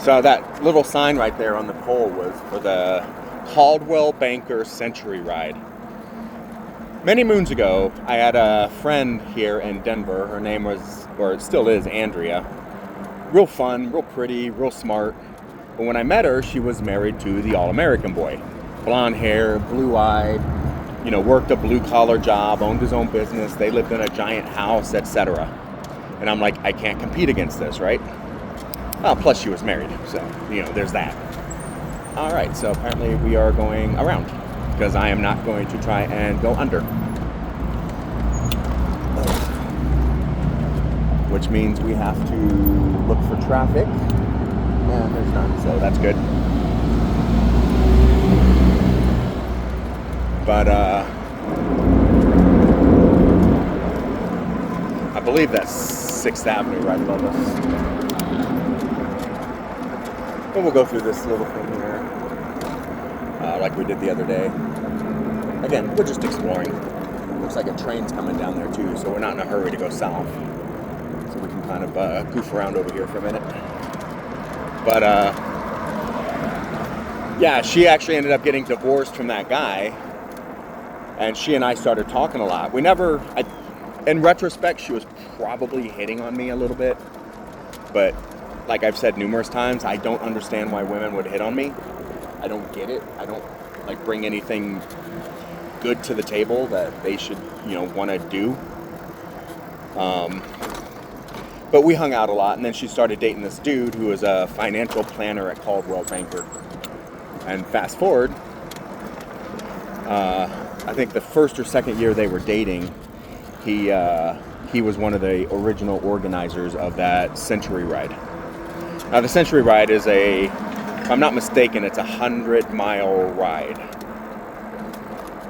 So that little sign right there on the pole was for the Caldwell Banker Century Ride. Many moons ago, I had a friend here in Denver. Her name was, or it still is, Andrea. Real fun, real pretty, real smart. But when I met her, she was married to the All-American boy. Blonde hair, blue-eyed, worked a blue-collar job, owned his own business. They lived in a giant house, etc. And I'm like, I can't compete against this, right? Plus, she was married, so, there's that. All right, so apparently we are going around because I am not going to try and go under. Which means we have to look for traffic, and there's none, so that's good. But I believe that's 6th Avenue right above us. But we'll go through this little thing here, like we did the other day. Again, we're just exploring. Looks like a train's coming down there too, so we're not in a hurry to go south. So we can kind of goof around over here for a minute. But yeah, she actually ended up getting divorced from that guy, and she and I started talking a lot. In retrospect, she was probably hitting on me a little bit, but like I've said numerous times, I don't understand why women would hit on me. I don't get it. I don't like bring anything good to the table that they should, want to do. But we hung out a lot, and then she started dating this dude who was a financial planner at Caldwell Banker. And fast forward, I think the first or second year they were dating, he was one of the original organizers of that Century Ride. Now the Century Ride is if I'm not mistaken, it's a 100-mile ride.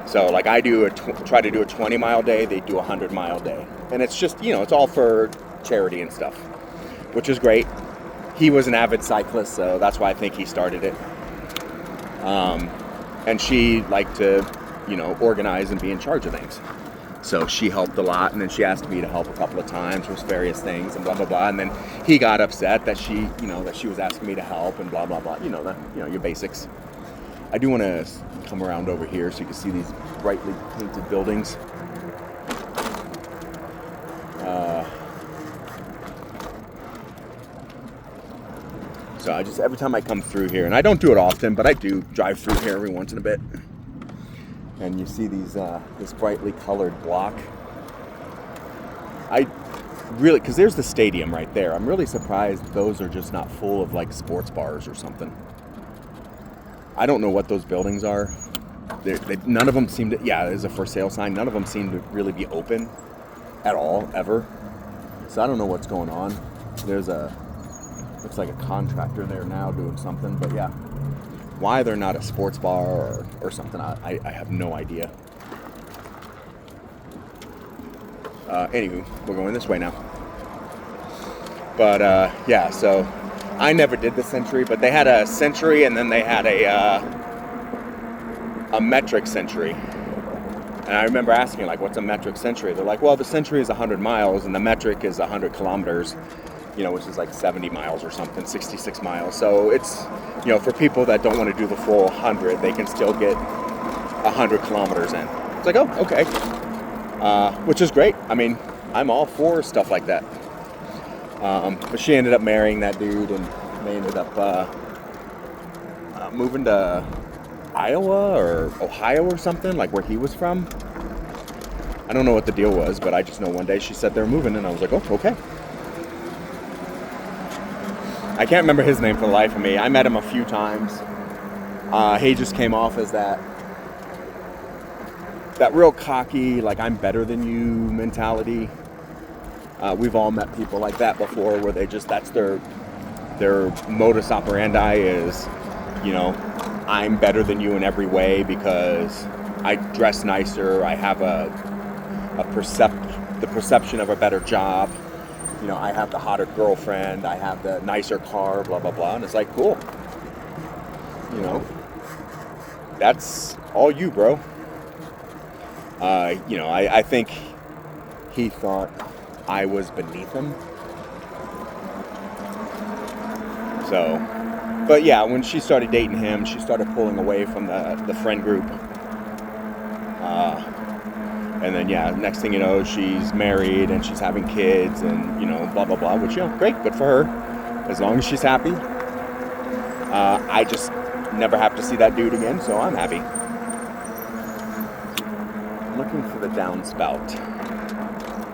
So like I try to do a 20-mile day, they do a 100-mile day. And it's just, it's all for charity and stuff, which is great. He was an avid cyclist, so that's why I think he started it. And she liked to, organize and be in charge of things. So she helped a lot, and then she asked me to help a couple of times with various things and blah, blah, blah. And then he got upset that she was asking me to help and blah, blah, blah. Your basics. I do want to come around over here so you can see these brightly painted buildings. So every time I come through here, and I don't do it often, but I do drive through here every once in a bit. And you see this brightly colored block. Because there's the stadium right there. I'm really surprised those are just not full of like sports bars or something. I don't know what those buildings are. None of them seem to, there's a for sale sign. None of them seem to really be open at all, ever. So I don't know what's going on. Looks like a contractor there now doing something, but yeah. Why they're not a sports bar or something, I have no idea. Anywho, we're going this way now. But so I never did the Century, but they had a Century and then they had a metric Century. And I remember asking, like, what's a metric Century? They're like, well, the Century is 100 miles and the metric is 100 kilometers. Which is like 70 miles or something, 66 miles. So it's, for people that don't want to do the full 100, they can still get 100 kilometers in. It's like, oh, okay. Which is great. I mean, I'm all for stuff like that. But she ended up marrying that dude, and they ended up moving to Iowa or Ohio or something, like where he was from. I don't know what the deal was, but I just know one day she said they're moving, and I was like, oh, okay. I can't remember his name for the life of me. I met him a few times. He just came off as that real cocky, like I'm better than you mentality. We've all met people like that before, where that's their modus operandi is, I'm better than you in every way because I dress nicer, I have the perception of a better job. I have the hotter girlfriend, I have the nicer car, blah, blah, blah. And it's like, cool. That's all you, bro. I think he thought I was beneath him. So, but yeah, when she started dating him, she started pulling away from the friend group. And then, next thing you know, she's married and she's having kids and, blah, blah, blah, which, great, good for her. As long as she's happy. I just never have to see that dude again, so I'm happy. I'm looking for the downspout.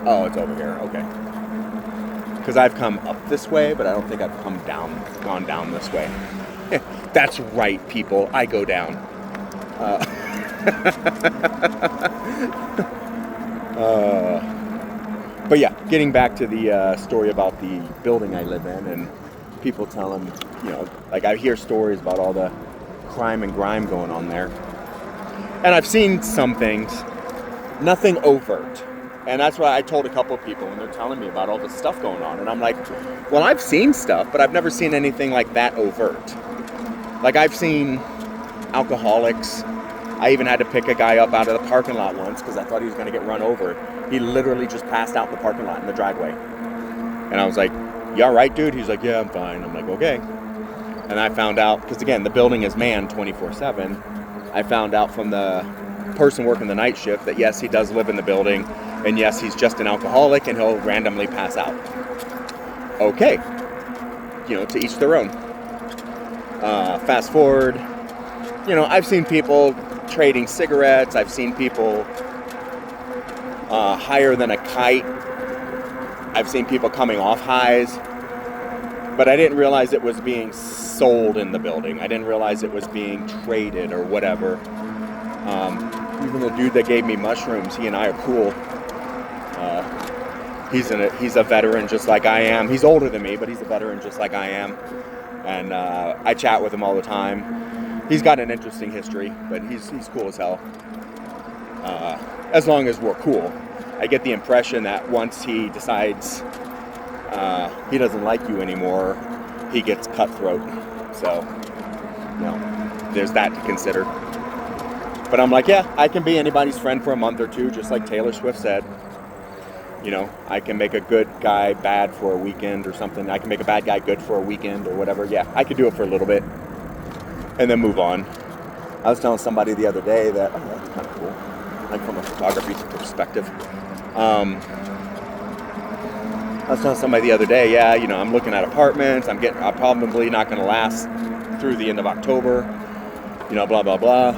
Oh, it's over here, okay. Because I've come up this way, but I don't think I've gone down this way. That's right, people. I go down. But yeah, getting back to the story about the building I live in, and people telling, like I hear stories about all the crime and grime going on there. And I've seen some things, nothing overt. And that's why I told a couple of people when they're telling me about all this stuff going on. And I'm like, well, I've seen stuff, but I've never seen anything like that overt. Like I've seen alcoholics. I even had to pick a guy up out of the parking lot once because I thought he was going to get run over. He literally just passed out in the parking lot in the driveway. And I was like, you all right, dude? He's like, yeah, I'm fine. I'm like, okay. And I found out, because again, the building is manned 24/7. I found out from the person working the night shift that yes, he does live in the building. And yes, he's just an alcoholic and he'll randomly pass out. Okay. To each their own. Fast forward. I've seen people trading cigarettes. I've seen people higher than a kite. I've seen people coming off highs. But I didn't realize it was being sold in the building. I didn't realize it was being traded or whatever. Even the dude that gave me mushrooms, he and I are cool. He's a veteran just like I am. He's older than me, but he's a veteran just like I am. And I chat with him all the time. He's got an interesting history, but he's cool as hell. As long as we're cool. I get the impression that once he decides he doesn't like you anymore, he gets cutthroat. So, there's that to consider. But I'm like, yeah, I can be anybody's friend for a month or two, just like Taylor Swift said. I can make a good guy bad for a weekend or something. I can make a bad guy good for a weekend or whatever. Yeah, I could do it for a little bit and then move on. I was telling somebody the other day that, that's kind of cool, like from a photography perspective. I was telling somebody the other day, yeah, I'm looking at apartments. I'm probably not going to last through the end of October, blah, blah, blah.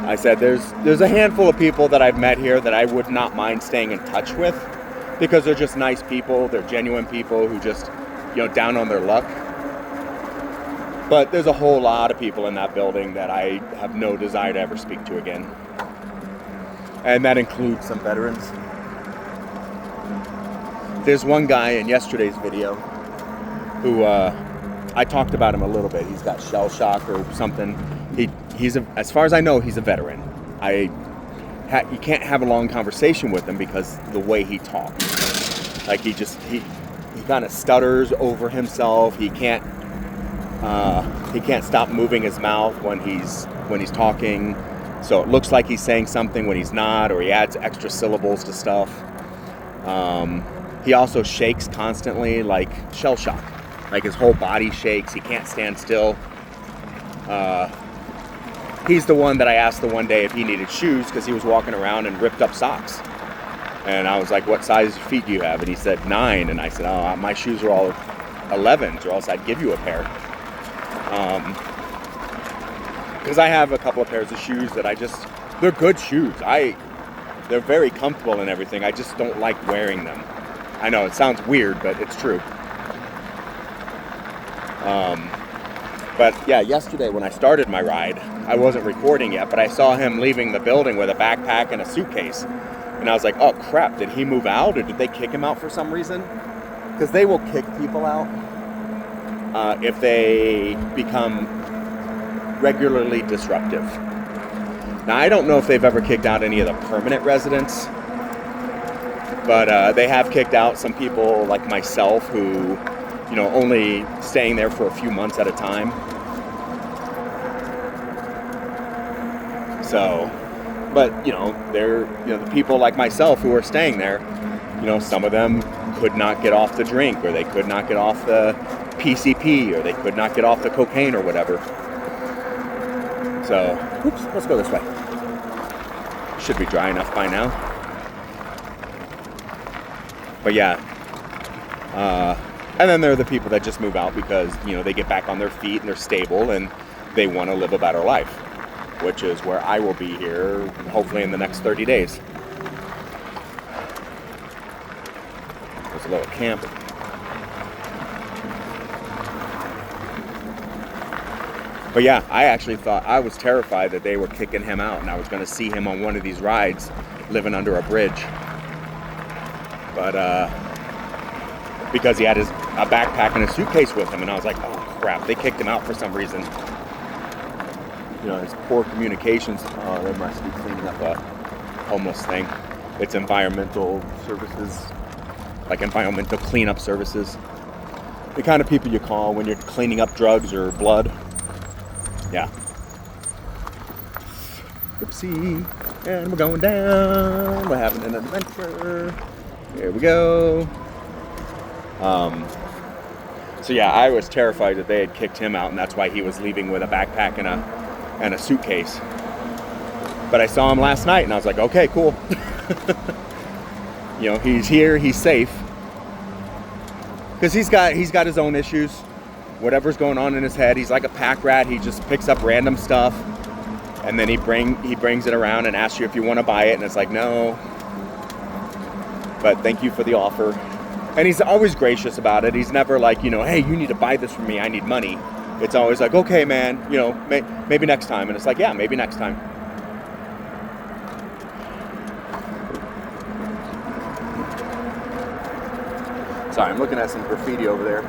I said, there's a handful of people that I've met here that I would not mind staying in touch with because they're just nice people. They're genuine people who just, down on their luck. But there's a whole lot of people in that building that I have no desire to ever speak to again. And that includes some veterans. There's one guy in yesterday's video who, I talked about him a little bit. He's got shell shock or something. As far as I know, he's a veteran. You can't have a long conversation with him because the way he talks. Like he kind of stutters over himself. He can't stop moving his mouth when he's talking. So it looks like he's saying something when he's not, or he adds extra syllables to stuff. He also shakes constantly, like shell shock. Like his whole body shakes. He can't stand still. He's the one that I asked the one day if he needed shoes because he was walking around in ripped up socks. And I was like, what size feet do you have? And he said 9. And I said, oh, my shoes are all 11s or else I'd give you a pair. Because I have a couple of pairs of shoes that they're good shoes. They're very comfortable and everything. I just don't like wearing them. I know it sounds weird, but it's true. But yeah, yesterday when I started my ride, I wasn't recording yet, but I saw him leaving the building with a backpack and a suitcase. And I was like, oh crap, did he move out or did they kick him out for some reason? Because they will kick people out if they become regularly disruptive. Now, I don't know if they've ever kicked out any of the permanent residents, but they have kicked out some people like myself who, only staying there for a few months at a time. So, but, they're, the people like myself who are staying there, some of them could not get off the drink, or they could not get off the PCP, or they could not get off the cocaine or whatever. So, oops, let's go this way. Should be dry enough by now. But yeah, and then there are the people that just move out because, they get back on their feet and they're stable and they want to live a better life, which is where I will be here, hopefully in the next 30 days. There's a little camp. But yeah, I was terrified that they were kicking him out and I was going to see him on one of these rides living under a bridge. But because he had a backpack and a suitcase with him, and I was like, oh crap, they kicked him out for some reason. You know, his poor communications. Oh, they must be cleaning up a homeless thing. It's environmental services, like environmental cleanup services. The kind of people you call when you're cleaning up drugs or blood. Yeah. Oopsie. And we're going down. We're having an adventure. There we go. So yeah, I was terrified that they had kicked him out, and that's why he was leaving with a backpack and a suitcase. But I saw him last night, and I was like, okay, cool. You know, he's here, he's safe, because he's got his own issues. Whatever's going on in his head, he's like a pack rat. He just picks up random stuff, and then he brings it around and asks you if you want to buy it, and it's like, no. But thank you for the offer. And he's always gracious about it. He's never like, you know, hey, you need to buy this from me, I need money. It's always like, okay, man, you know, maybe next time. And it's like, yeah, maybe next time. Sorry, I'm looking at some graffiti over there.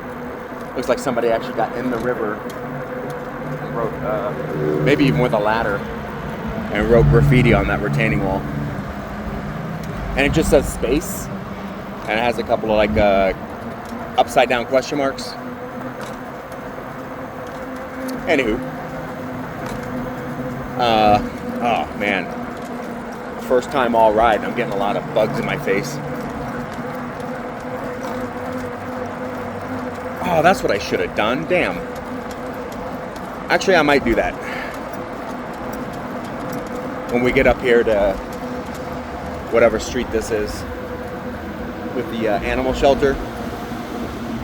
Looks like somebody actually got in the river and wrote, maybe even with a ladder, and wrote graffiti on that retaining wall. And it just says space, and it has a couple of like upside down question marks. Anywho, oh man, first time all ride, I'm getting a lot of bugs in my face. Oh, that's what I should have done. Damn. Actually, I might do that when we get up here to whatever street this is with the animal shelter.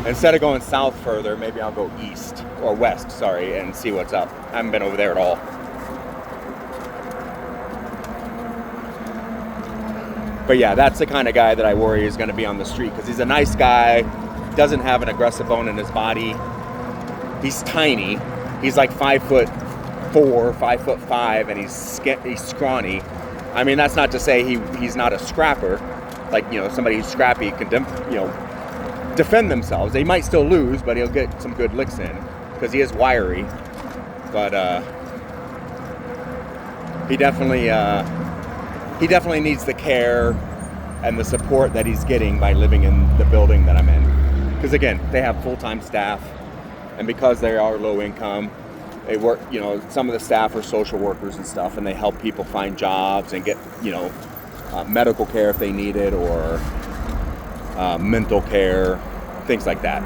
Instead of going south further, maybe I'll go east or west, sorry, and see what's up. I haven't been over there at all. But yeah, that's the kind of guy that I worry is going to be on the street, because he's a nice guy, doesn't have an aggressive bone in his body. He's tiny. He's like 5'4", 5'5", and he's scrawny. I mean, that's not to say he's not a scrapper. Like, you know, somebody who's scrappy can, defend themselves. They might still lose, but he'll get some good licks in because he is wiry. But he definitely needs the care and the support that he's getting by living in the building that I'm in. Because again, they have full-time staff, and because they are low income, they work, you know, some of the staff are social workers and stuff, and they help people find jobs and get, you know, medical care if they need it, or mental care, things like that.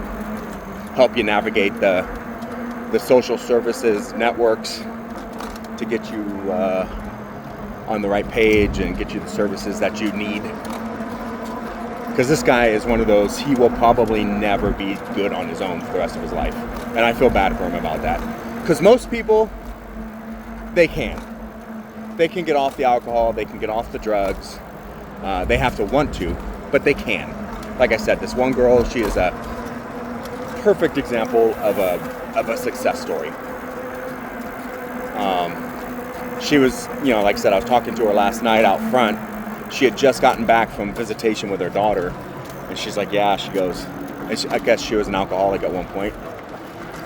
Help you navigate the social services networks to get you on the right page and get you the services that you need. Because this guy is one of those, he will probably never be good on his own for the rest of his life. And I feel bad for him about that. Because most people, they can. They can get off the alcohol, they can get off the drugs. They have to want to, but they can. Like I said, this one girl, she is a perfect example of a success story. She was, you know, like I said, I was talking to her last night out front. She had just gotten back from visitation with her daughter, and she's like, yeah, she goes, and I guess she was an alcoholic at one point.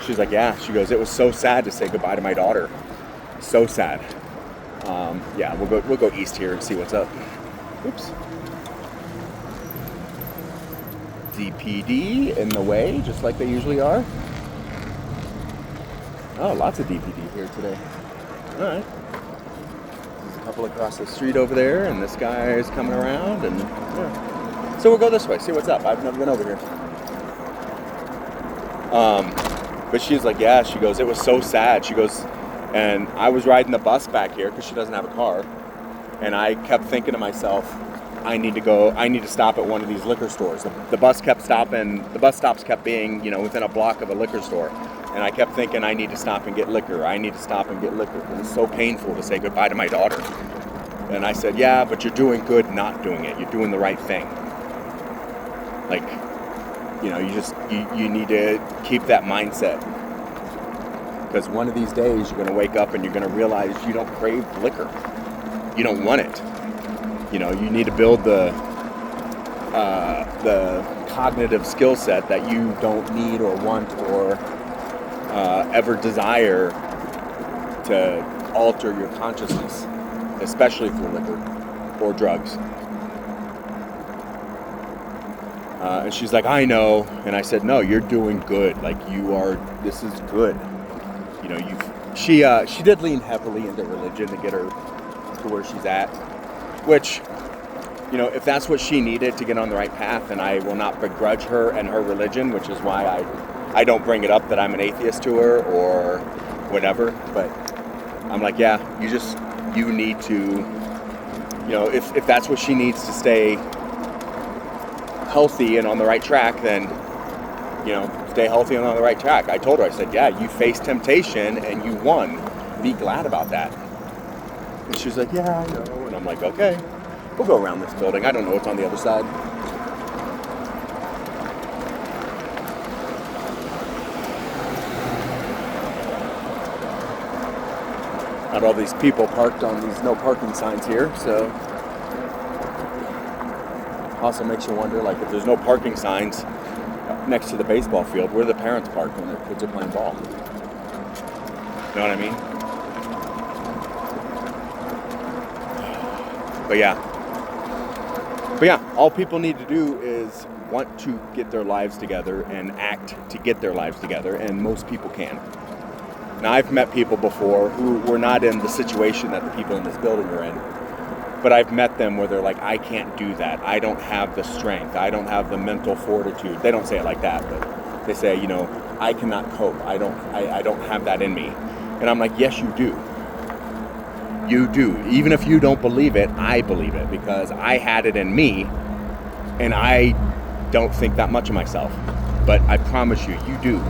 She's like, yeah, she goes, it was so sad to say goodbye to my daughter. So sad. Yeah, we'll go east here and see what's up. Oops. DPD in the way, just like they usually are. Oh, lots of DPD here today. All right. Couple across the street over there, and this guy is coming around, and yeah. So we'll go this way, see what's up. I've never been over here. But she's like, yeah, she goes, it was so sad. She goes, and I was riding the bus back here because she doesn't have a car, and I kept thinking to myself, I need to stop at one of these liquor stores. The bus stops kept being, you know, within a block of a liquor store. And I kept thinking, I need to stop and get liquor. I need to stop and get liquor. It was so painful to say goodbye to my daughter. And I said, yeah, but you're doing good not doing it. You're doing the right thing. Like, you know, you need to keep that mindset. Because one of these days you're going to wake up and you're going to realize you don't crave liquor. You don't want it. You know, you need to build the cognitive skill set that you don't need or want or ever desire to alter your consciousness, especially through liquor or drugs. And she's like, I know. And I said, no, you're doing good. Like, this is good. You know, she did lean heavily into religion to get her to where she's at, which, you know, if that's what she needed to get on the right path, then I will not begrudge her and her religion, which is why I don't bring it up that I'm an atheist to her or whatever. But I'm like, yeah, you need to, you know, if that's what she needs to stay healthy and on the right track, then, you know, stay healthy and on the right track. I told her, I said, yeah, you faced temptation and you won. Be glad about that. And she was like, yeah, I know. And I'm like, okay, we'll go around this building. I don't know what's on the other side. Got all these people parked on these no parking signs here, so also makes you wonder, like, if there's no parking signs next to the baseball field, where do the parents park when their kids are playing ball? You know what I mean? But yeah, all people need to do is want to get their lives together and act to get their lives together, and most people can. Now, I've met people before who were not in the situation that the people in this building are in, but I've met them where they're like, I can't do that. I don't have the strength. I don't have the mental fortitude. They don't say it like that, but they say, you know, I cannot cope. I don't have that in me. And I'm like, yes, you do. You do. Even if you don't believe it, I believe it, because I had it in me, and I don't think that much of myself. But I promise you, you do.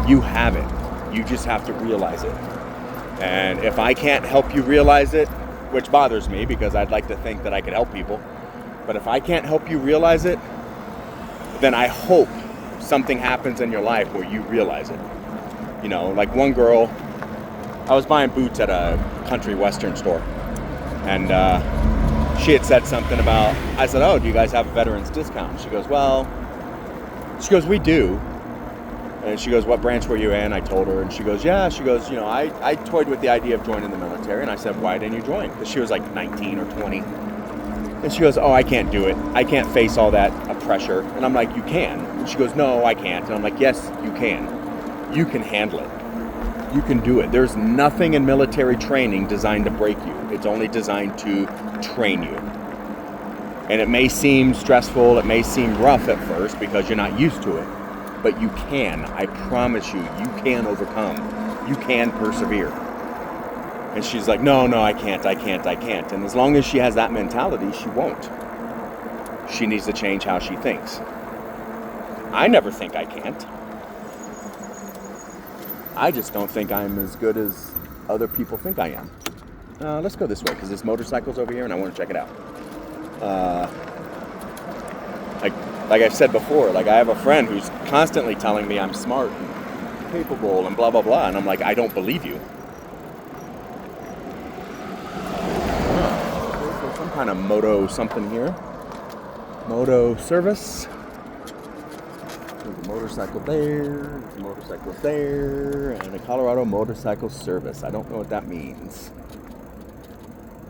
You have it. You just have to realize it. And if I can't help you realize it, which bothers me because I'd like to think that I could help people, but if I can't help you realize it, then I hope something happens in your life where you realize it. You know, like one girl, I was buying boots at a country western store, and she had said something about, I said, oh, do you guys have a veterans discount? She goes, we do. And she goes, what branch were you in? I told her, and she goes, yeah. She goes, you know, I toyed with the idea of joining the military, and I said, why didn't you join? Because she was like 19 or 20. And she goes, oh, I can't do it. I can't face all that pressure. And I'm like, you can. And she goes, no, I can't. And I'm like, yes, you can. You can handle it. You can do it. There's nothing in military training designed to break you. It's only designed to train you. And it may seem stressful, it may seem rough at first because you're not used to it. But you can. I promise you, you can overcome. You can persevere. And she's like, no, I can't. And as long as she has that mentality, she won't. She needs to change how she thinks. I never think I can't. I just don't think I'm as good as other people think I am. Let's go this way, because this motorcycle's over here and I want to check it out. Like I've said before, like I have a friend who's constantly telling me I'm smart and capable and blah, blah, blah. And I'm like, I don't believe you. There's some kind of moto something here. Moto service. There's a motorcycle there. There's a motorcycle there. And a Colorado motorcycle service. I don't know what that means.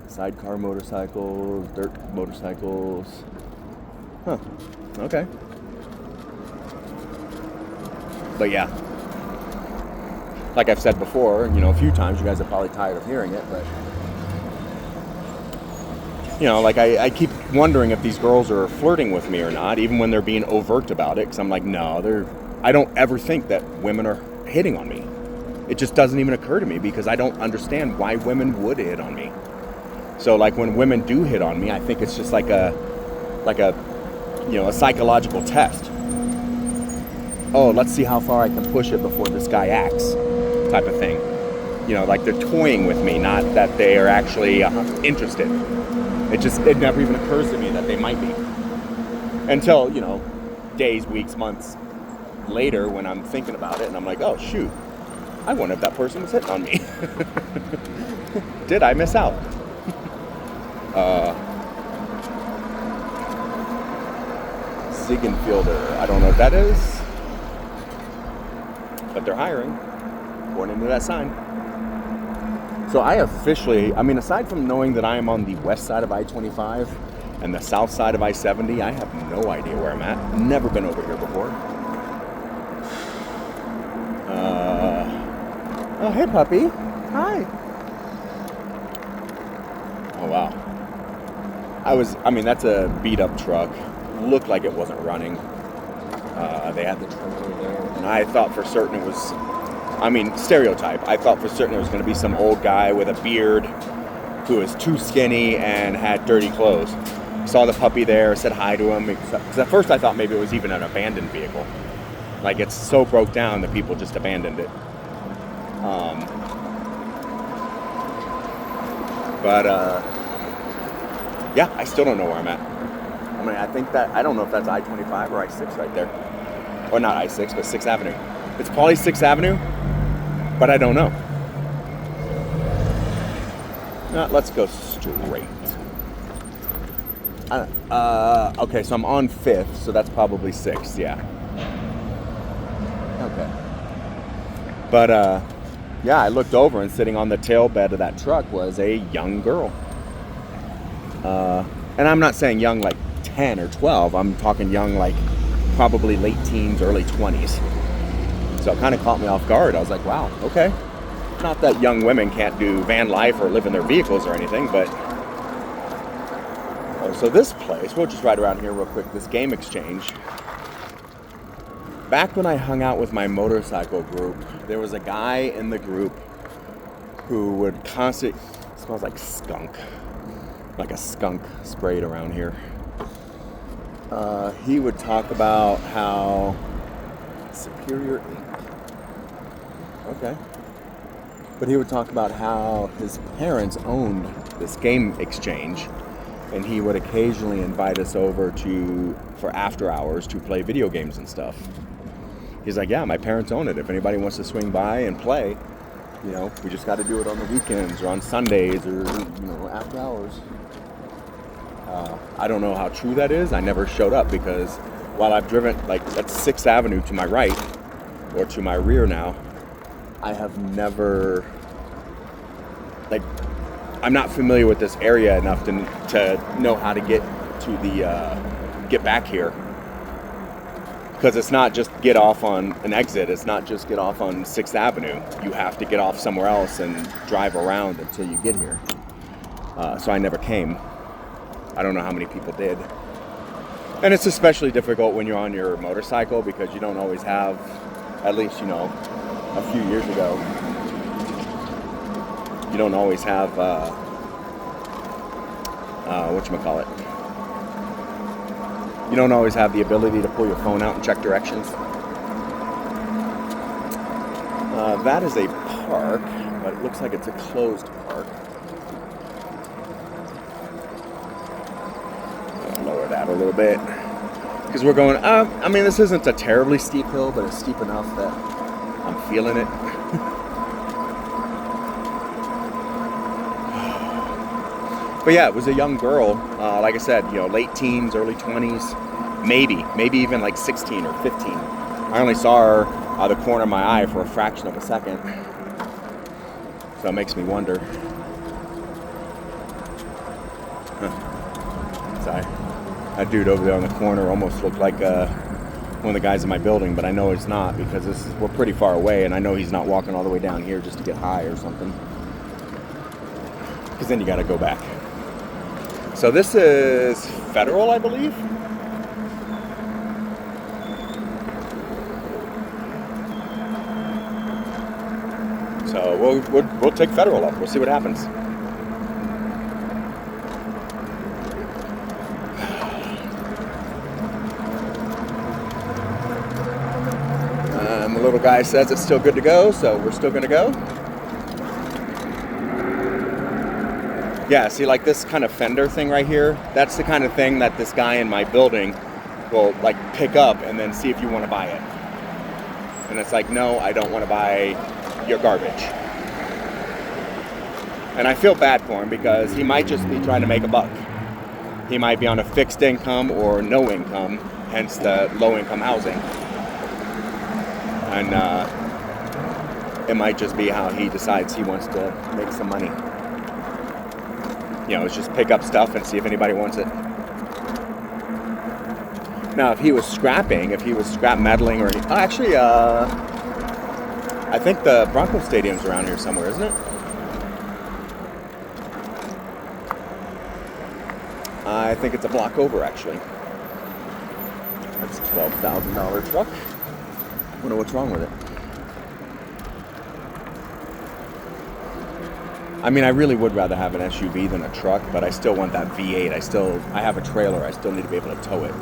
Sidecar motorcycles, dirt motorcycles. Huh. Okay. But yeah. Like I've said before, you know, a few times, you guys are probably tired of hearing it, but you know, like I keep wondering if these girls are flirting with me or not, even when they're being overt about it, because I'm like, no, I don't ever think that women are hitting on me. It just doesn't even occur to me because I don't understand why women would hit on me. So like when women do hit on me, I think it's just like a you know, a psychological test. Oh, let's see how far I can push it before this guy acts, type of thing. You know, like they're toying with me, not that they are actually interested. It never even occurs to me that they might be. Until, you know, days, weeks, months later when I'm thinking about it and I'm like, oh, shoot. I wonder if that person was hitting on me. Did I miss out? Ziegenfielder. I don't know what that is. But they're hiring. According to that sign. So I officially, I mean, aside from knowing that I am on the west side of I-25 and the south side of I-70, I have no idea where I'm at. Never been over here before. Oh, hey, puppy. Hi. Oh, wow. I mean, that's a beat-up truck. Looked like it wasn't running. They had the trailer there. And I thought for certain it was, I mean, stereotype. I thought for certain it was going to be some old guy with a beard who was too skinny and had dirty clothes. Saw the puppy there, said hi to him. Because at first I thought maybe it was even an abandoned vehicle. Like, it's so broke down that people just abandoned it. Yeah, I still don't know where I'm at. I mean, I don't know if that's I-25 or I-6 right there. Or not I-6, but 6th Avenue. It's probably 6th Avenue, but I don't know. Let's go straight. Okay, so I'm on 5th, so that's probably 6th, yeah. Okay. But, yeah, I looked over and sitting on the tail bed of that truck was a young girl. And I'm not saying young like 10 or 12. I'm talking young like probably late teens, early 20s. So it kind of caught me off guard. I was like, wow, okay. Not that young women can't do van life or live in their vehicles or anything, but... Oh, so this place, we'll just ride around here real quick, this game exchange. Back when I hung out with my motorcycle group, there was a guy in the group who would constantly... Smells like skunk. Like a skunk sprayed around here. He would talk about how Superior Ink. Okay. But he would talk about how his parents owned this game exchange, and he would occasionally invite us over for after hours to play video games and stuff. He's like, yeah, my parents own it. If anybody wants to swing by and play, you know, we just got to do it on the weekends or on Sundays or, you know, after hours. I don't know how true that is. I never showed up because while I've driven, like, that's 6th Avenue to my right, or to my rear now, I have never, like, I'm not familiar with this area enough to know how to get to get back here. Because it's not just get off on an exit. It's not just get off on 6th Avenue. You have to get off somewhere else and drive around until you get here. So I never came. I don't know how many people did. And it's especially difficult when you're on your motorcycle because you don't always have, at least, you know, a few years ago, you don't always have, whatchamacallit. You don't always have the ability to pull your phone out and check directions. That is a park, but it looks like it's a closed park. I'll lower that a little bit. Because we're going, I mean, this isn't a terribly steep hill, but it's steep enough that I'm feeling it. But yeah, it was a young girl, like I said, you know, late teens, early 20s, maybe even like 16 or 15. I only saw her out of the corner of my eye for a fraction of a second. So it makes me wonder. Sorry. That dude over there on the corner almost looked like one of the guys in my building, but I know it's not because we're pretty far away, and I know he's not walking all the way down here just to get high or something. Because then you got to go back. So this is Federal, I believe. So we'll take Federal up. We'll see what happens. And the little guy says it's still good to go, so we're still going to go. Yeah, see, like this kind of fender thing right here, that's the kind of thing that this guy in my building will like pick up and then see if you want to buy it. And it's like, no, I don't want to buy your garbage. And I feel bad for him because he might just be trying to make a buck. He might be on a fixed income or no income, hence the low income housing. And it might just be how he decides he wants to make some money. You know, it's just pick up stuff and see if anybody wants it. Now, if he was scrapping, if he was scrap medaling, or actually, I think the Broncos Stadium's around here somewhere, isn't it? I think it's a block over, actually. That's a $12,000 truck. Wonder what's wrong with it. I mean, I really would rather have an SUV than a truck, but I still want that V8. I have a trailer. I still need to be able to tow it.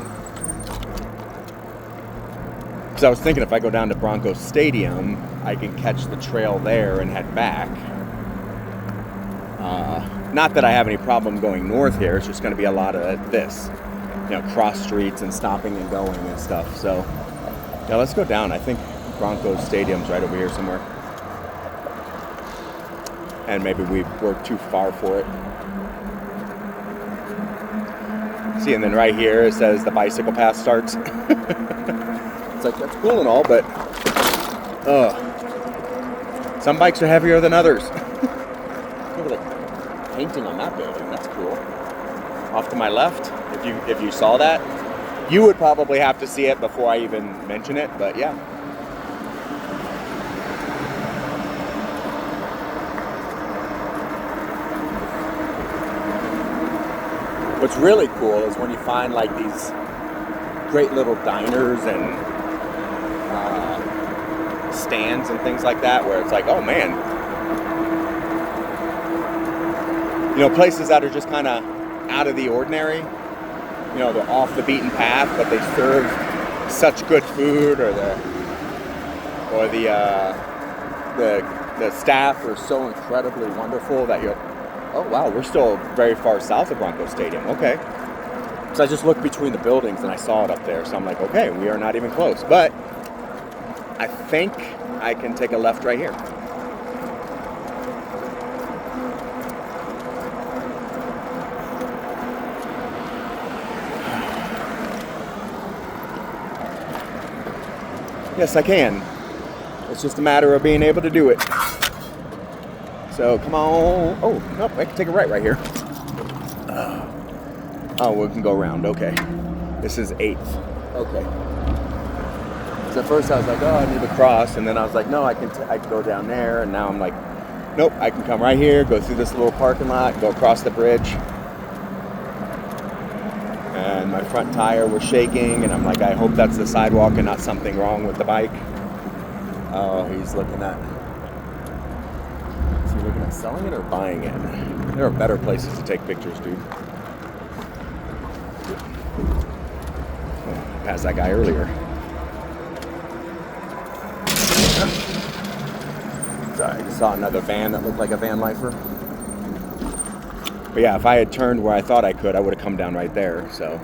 Because I was thinking if I go down to Broncos Stadium, I can catch the trail there and head back. Not that I have any problem going north here. It's just going to be a lot of this. You know, cross streets and stopping and going and stuff. So, yeah, let's go down. I think Broncos Stadium's right over here somewhere. And maybe we worked too far for it. See, and then right here it says the bicycle path starts. It's like, that's cool and all, but some bikes are heavier than others. Look at the painting on that building. That's cool. Off to my left, if you saw that, you would probably have to see it before I even mention it, but yeah. What's really cool is when you find like these great little diners and stands and things like that, where it's like, oh man, you know, places that are just kind of out of the ordinary. You know, they're off the beaten path, but they serve such good food, or the staff are so incredibly wonderful that you're, oh wow, we're still very far south of Broncos Stadium. Okay. So I just looked between the buildings and I saw it up there. So I'm like, okay, we are not even close. But I think I can take a left right here. Yes, I can. It's just a matter of being able to do it. So come on. Oh, nope, I can take a right here. Oh, we can go around. Okay. This is 8th. Okay. So at first I was like, oh, I need to cross. And then I was like, no, I can go down there. And now I'm like, nope, I can come right here, go through this little parking lot, go across the bridge. And my front tire was shaking. And I'm like, I hope that's the sidewalk and not something wrong with the bike. Oh, he's looking at... Is he looking at selling it or buying it? There are better places to take pictures, dude. Passed that guy earlier. Sorry, I just saw another van that looked like a van lifer. But yeah, if I had turned where I thought I could, I would have come down right there. So,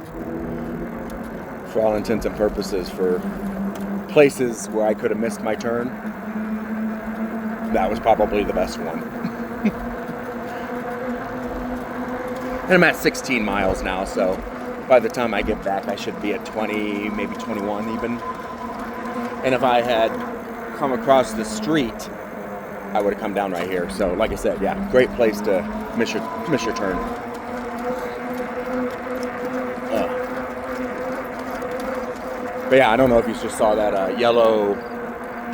for all intents and purposes, for places where I could have missed my turn, that was probably the best one. And I'm at 16 miles now, so by the time I get back, I should be at 20, maybe 21 even. And if I had come across the street, I would have come down right here. So, like I said, yeah, great place to miss your turn. But yeah, I don't know if you just saw that yellow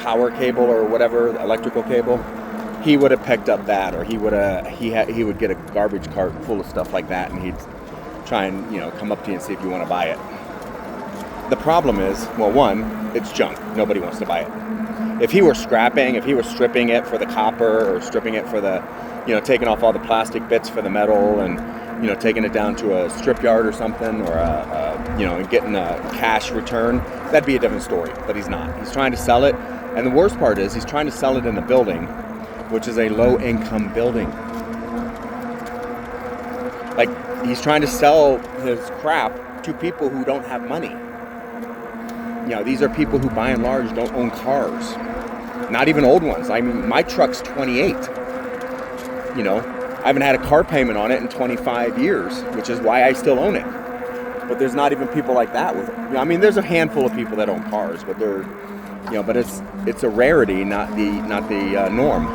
power cable or whatever, electrical cable. He would have picked up that, or he would get a garbage cart full of stuff like that, and he'd try and, you know, come up to you and see if you want to buy it. The problem is, well, one, it's junk. Nobody wants to buy it. If he were scrapping, if he was stripping it for the copper, or stripping it for the, you know, taking off all the plastic bits for the metal, and, you know, taking it down to a strip yard or something, or you know, getting a cash return, that'd be a different story. But he's not. He's trying to sell it, and the worst part is he's trying to sell it in a building, which is a low-income building. Like, he's trying to sell his crap to people who don't have money. You know, these are people who, by and large, don't own cars. Not even old ones. I mean, my truck's 28. You know, I haven't had a car payment on it in 25 years, which is why I still own it. But there's not even people like that with, you know, I mean, there's a handful of people that own cars, but they're, you know, but it's a rarity, not the norm.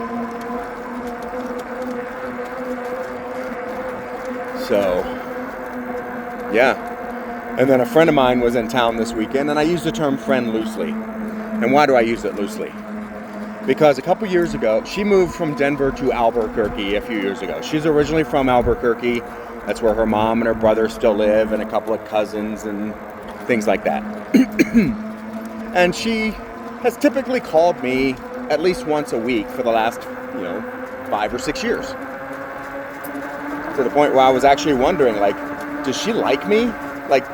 So, yeah. And then a friend of mine was in town this weekend, and I use the term friend loosely. And why do I use it loosely? Because a couple years ago, she moved from Denver to Albuquerque a few years ago. She's originally from Albuquerque. That's where her mom and her brother still live, and a couple of cousins and things like that. And she has typically called me at least once a week for the last, 5 or 6 years. To the point where I was actually wondering, like, does she like me? Like,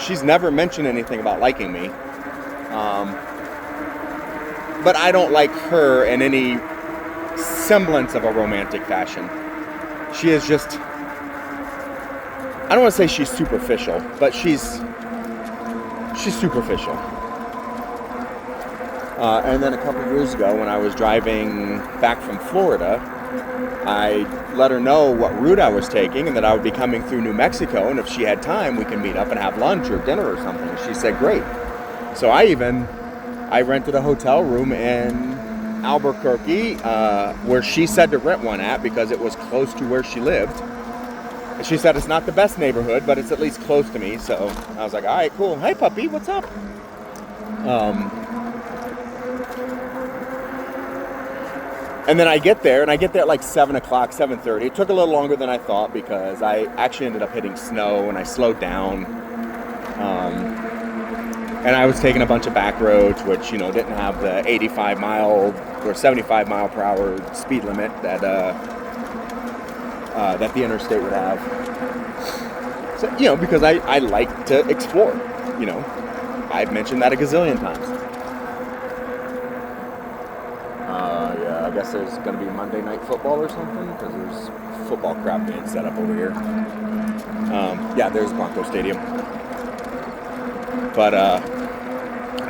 she's never mentioned anything about liking me. But I don't like her in any semblance of a romantic fashion. She is just, I don't want to say she's superficial, but she's superficial. And then a couple of years ago, when I was driving back from Florida, I let her know what route I was taking and that I would be coming through New Mexico, and if she had time, we can meet up and have lunch or dinner or something. She said, great. So I rented a hotel room in Albuquerque, where she said to rent one at because it was close to where she lived. And she said it's not the best neighborhood, but it's at least close to me. So I was like, all right, cool. Hey, puppy, what's up? And then I get there at like 7 o'clock, 7:30. It took a little longer than I thought because I actually ended up hitting snow and I slowed down. And I was taking a bunch of back roads, which, didn't have the 85 mile or 75 mile per hour speed limit that the interstate would have. So, because I like to explore, I've mentioned that a gazillion times. Yeah, I guess there's going to be Monday Night Football or something, because there's football crap being set up over here. Yeah, there's Bronco Stadium. But,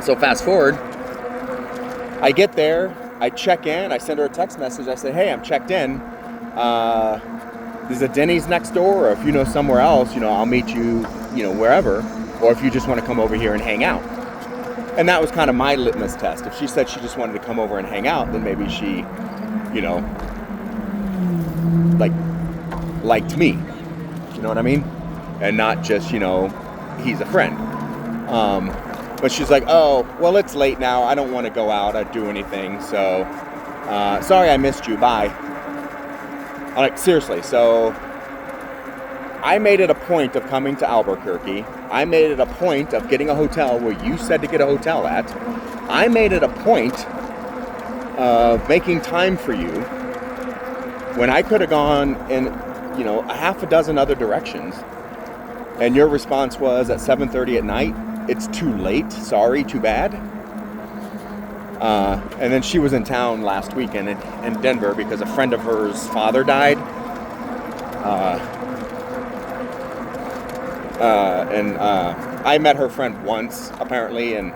so fast forward, I get there, I check in, I send her a text message, I say, hey, I'm checked in, there's a Denny's next door, or if you know somewhere else, I'll meet you, wherever, or if you just want to come over here and hang out. And that was kind of my litmus test. If she said she just wanted to come over and hang out, then maybe she, liked me, you know what I mean? And not just, he's a friend. But she's like, oh, well, it's late now. I don't want to go out or do anything. So, sorry I missed you. Bye. I'm like, seriously. So, I made it a point of coming to Albuquerque. I made it a point of getting a hotel where you said to get a hotel at. I made it a point of making time for you when I could have gone in, a half a dozen other directions. And your response was at 7:30 at night, it's too late, sorry, too bad. And then she was in town last weekend in Denver because a friend of hers father died. And I met her friend once, apparently, and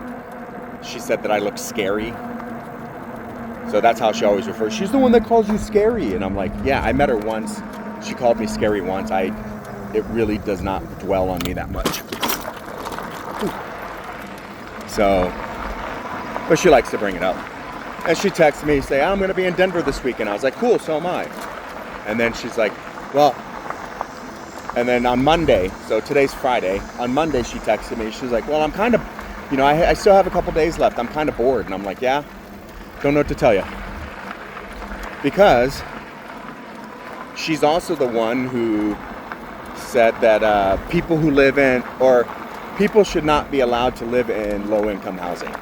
she said that I looked scary. So that's how she always refers. She's the one that calls you scary. And I'm like, yeah, I met her once. She called me scary once. It really does not dwell on me that much. So, but she likes to bring it up. And she texts me, say, I'm going to be in Denver this weekend. I was like, cool, so am I. And then she's like, well, and then on Monday, so today's Friday, on Monday she texted me, she's like, well, I'm kind of, I still have a couple days left. I'm kind of bored. And I'm like, yeah, don't know what to tell you. Because she's also the one who said that people who live in, or people should not be allowed to live in low-income housing.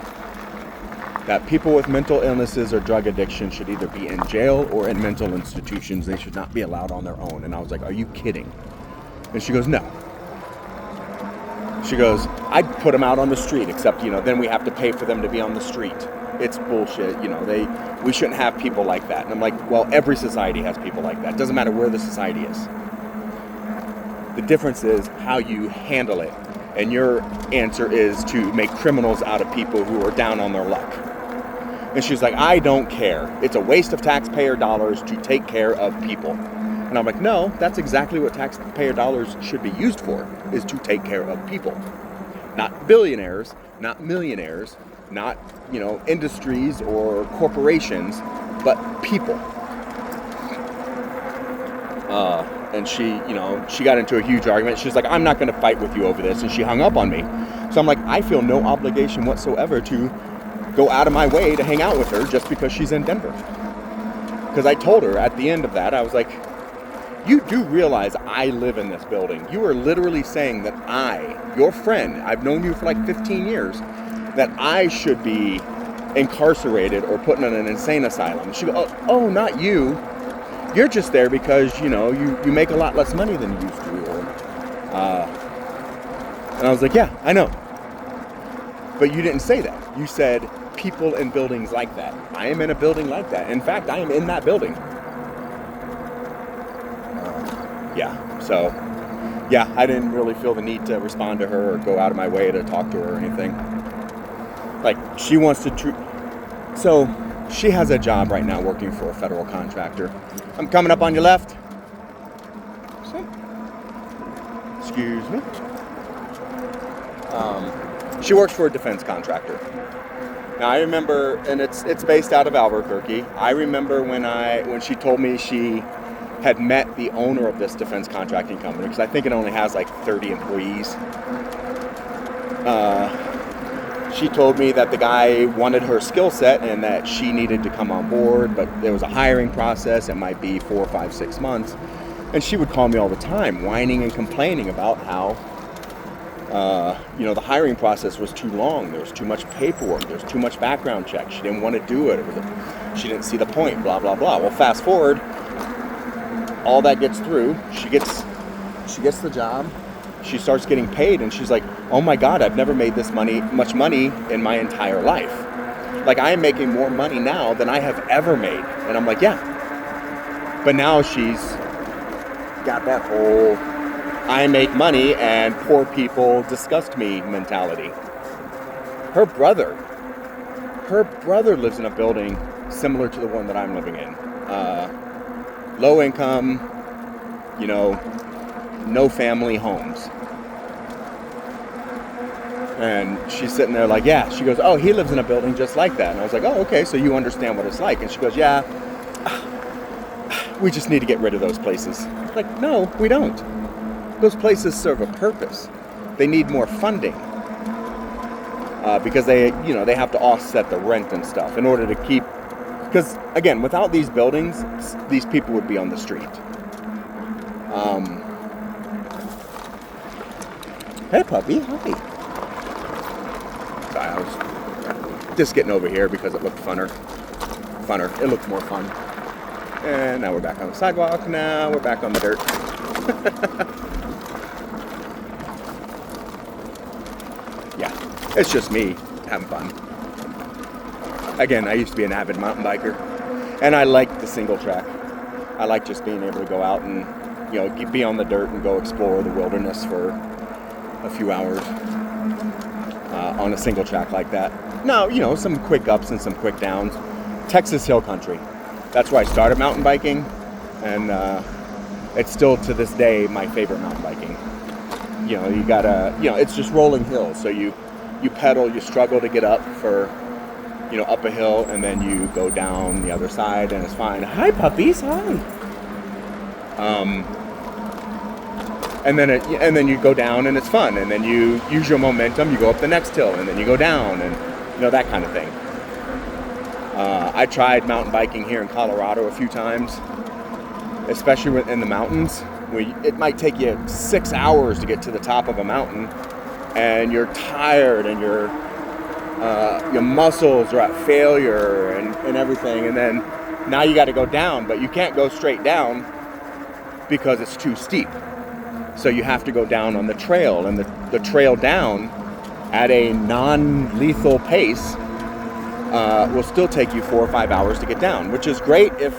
That people with mental illnesses or drug addiction should either be in jail or in mental institutions. They should not be allowed on their own. And I was like, are you kidding? And she goes, no. She goes, I'd put them out on the street, except, then we have to pay for them to be on the street. It's bullshit. We shouldn't have people like that. And I'm like, well, every society has people like that. It doesn't matter where the society is. The difference is how you handle it. And your answer is to make criminals out of people who are down on their luck. And she's like, I don't care. It's a waste of taxpayer dollars to take care of people. And I'm like, no, that's exactly what taxpayer dollars should be used for, is to take care of people. Not billionaires, not millionaires, not, industries or corporations, but people. And she got into a huge argument. She's like, I'm not going to fight with you over this. And she hung up on me. So I'm like, I feel no obligation whatsoever to go out of my way to hang out with her just because she's in Denver. Because I told her at the end of that, I was like, you do realize I live in this building. You are literally saying that I, your friend, I've known you for like 15 years, that I should be incarcerated or put in an insane asylum. She goes, oh, not you. You're just there because, you make a lot less money than you used to. And I was like, yeah, I know. But you didn't say that. You said people in buildings like that. I am in a building like that. In fact, I am in that building. I didn't really feel the need to respond to her or go out of my way to talk to her or anything. Like, she wants to so she has a job right now working for a federal contractor. I'm coming up on your left. Excuse me. She works for a defense contractor. Now I remember, and it's based out of Albuquerque. I remember when she told me she had met the owner of this defense contracting company, because I think it only has like 30 employees. She told me that the guy wanted her skill set and that she needed to come on board, but there was a hiring process. It might be 4, 5, 6 months. And she would call me all the time, whining and complaining about how, the hiring process was too long. There was too much paperwork. There was too much background check. She didn't want to do it. She didn't see the point, blah, blah, blah. Well, fast forward, all that gets through. She gets the job. She starts getting paid, and she's like, oh my God, I've never made this much money in my entire life. Like, I am making more money now than I have ever made. And I'm like, yeah. But now she's got that whole I make money and poor people disgust me mentality. Her brother lives in a building similar to the one that I'm living in. Low income, no family homes. And she's sitting there like, yeah. She goes, oh, he lives in a building just like that. And I was like, oh, okay, so you understand what it's like. And she goes, yeah, we just need to get rid of those places. Like, no, we don't. Those places serve a purpose. They need more funding. Because they have to offset the rent and stuff in order to keep, because again, without these buildings, these people would be on the street. Hey puppy, hi. Sorry, I was just getting over here because it looked funner. It looked more fun. And now we're back on the sidewalk. Now we're back on the dirt. Yeah, it's just me having fun. Again, I used to be an avid mountain biker, and I like the single track. I like just being able to go out and, be on the dirt and go explore the wilderness for a few hours on a single track like that. Now, some quick ups and some quick downs. Texas Hill Country. That's where I started mountain biking, and it's still to this day my favorite mountain biking. You gotta, it's just rolling hills. So you pedal, you struggle to get up for, up a hill, and then you go down the other side, and it's fine. Hi puppies, hi. And then you go down, and it's fun. And then you use your momentum, you go up the next hill, and then you go down, and that kind of thing. I tried mountain biking here in Colorado a few times, especially in the mountains, where it might take you 6 hours to get to the top of a mountain, and you're tired, and your muscles are at failure and everything, and then now you got to go down, but you can't go straight down because it's too steep. So you have to go down on the trail, and the trail down at a non-lethal pace will still take you 4 or 5 hours to get down, which is great if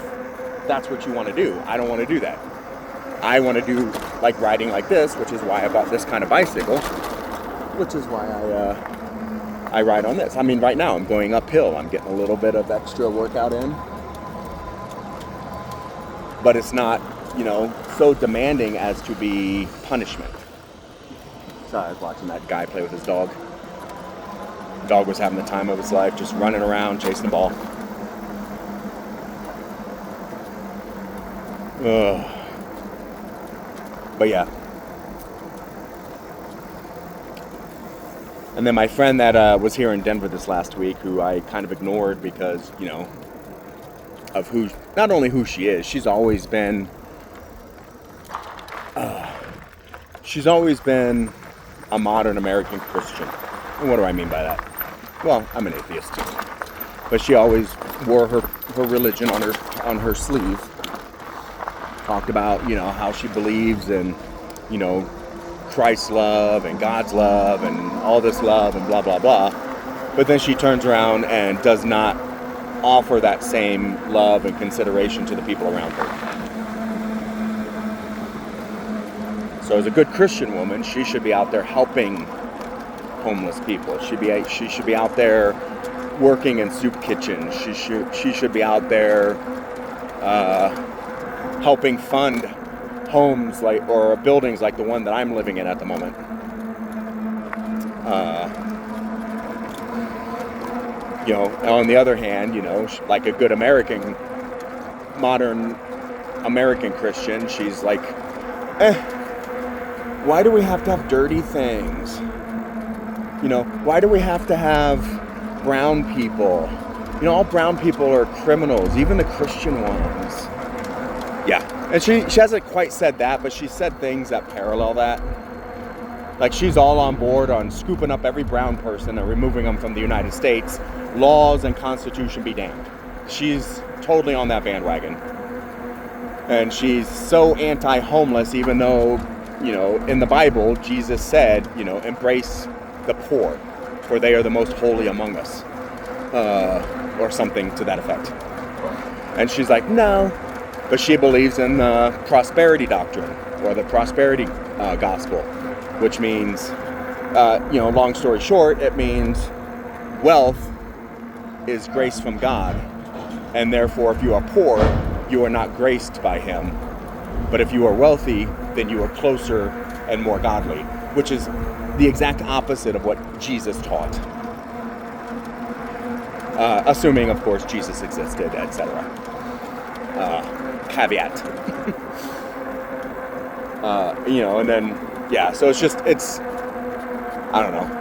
that's what you want to do. I don't want to do that. I want to do like riding like this, which is why I bought this kind of bicycle, which is why I I ride on this. I mean, right now I'm going uphill. I'm getting a little bit of extra workout in. But it's not, so demanding as to be punishment. So I was watching that guy play with his dog. The dog was having the time of his life, just running around, chasing the ball. Ugh. But yeah. And then my friend that was here in Denver this last week, who I kind of ignored because, of not only who she is, she's always been a modern American Christian. And what do I mean by that? Well, I'm an atheist too. But she always wore her religion on her sleeve. Talked about, how she believes in, Christ's love and God's love and all this love and blah, blah, blah. But then she turns around and does not offer that same love and consideration to the people around her. So as a good Christian woman, she should be out there helping homeless people. She should be out there working in soup kitchens. She should be out there helping fund homes or buildings like the one that I'm living in at the moment. On the other hand, like a good modern American Christian, she's like, why do we have to have dirty things? Why do we have to have brown people? All brown people are criminals, even the Christian ones. Yeah, and she hasn't quite said that, but she said things that parallel that. Like, she's all on board on scooping up every brown person and removing them from the United States. Laws and Constitution be damned. She's totally on that bandwagon. And she's so anti-homeless, even though, in the Bible, Jesus said, embrace the poor, for they are the most holy among us. Or something to that effect. And she's like, no. But she believes in the prosperity doctrine, or the prosperity gospel, which means, long story short, it means wealth is grace from God. And therefore, if you are poor, you are not graced by Him. But if you are wealthy, then you are closer and more godly, which is the exact opposite of what Jesus taught. Assuming, of course, Jesus existed, etc. Caveat. And then, yeah, so I don't know.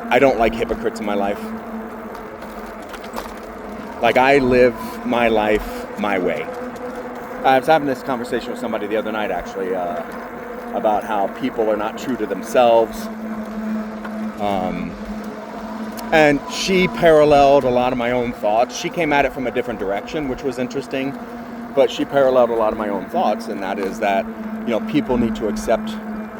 I don't like hypocrites in my life. Like, I live my life my way. I was having this conversation with somebody the other night, actually, about how people are not true to themselves. And she paralleled a lot of my own thoughts. She came at it from a different direction, which was interesting. But she paralleled a lot of my own thoughts, and that is that, people need to accept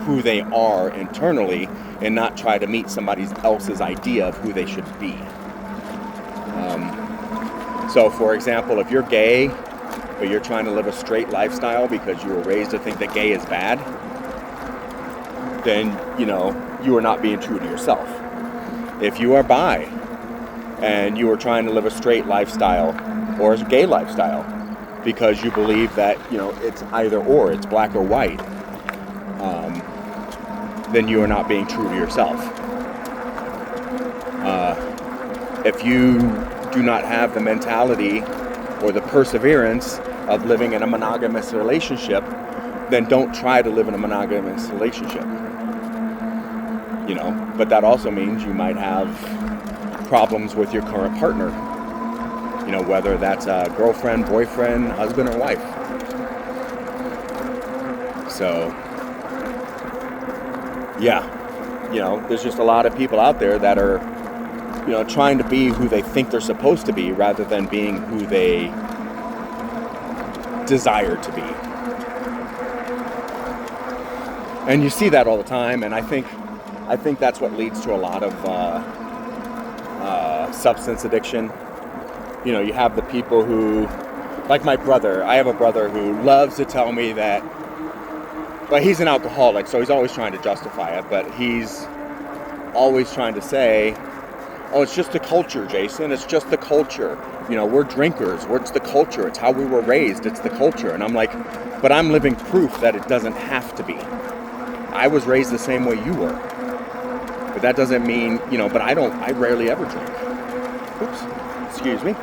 who they are internally and not try to meet somebody else's idea of who they should be. So, for example, if you're gay, but you're trying to live a straight lifestyle because you were raised to think that gay is bad, then, you are not being true to yourself. If you are bi and you are trying to live a straight lifestyle or a gay lifestyle because you believe that, it's either or, it's black or white, then you are not being true to yourself. If you do not have the mentality or the perseverance of living in a monogamous relationship, then don't try to live in a monogamous relationship. But that also means you might have problems with your current partner. Whether that's a girlfriend, boyfriend, husband, or wife. So, yeah, there's just a lot of people out there that are, trying to be who they think they're supposed to be rather than being who they desire to be. And you see that all the time, and I think that's what leads to a lot of substance addiction. You have the people who, like my brother. I have a brother who loves to tell me that, well, he's an alcoholic, so he's always trying to justify it, but he's always trying to say Oh, it's just the culture, Jason. It's just the culture. You know, we're drinkers. It's the culture. It's how we were raised. It's the culture. And I'm like, but I'm living proof that it doesn't have to be. I was raised the same way you were. But that doesn't mean, you know, but I rarely ever drink. Oops. Excuse me.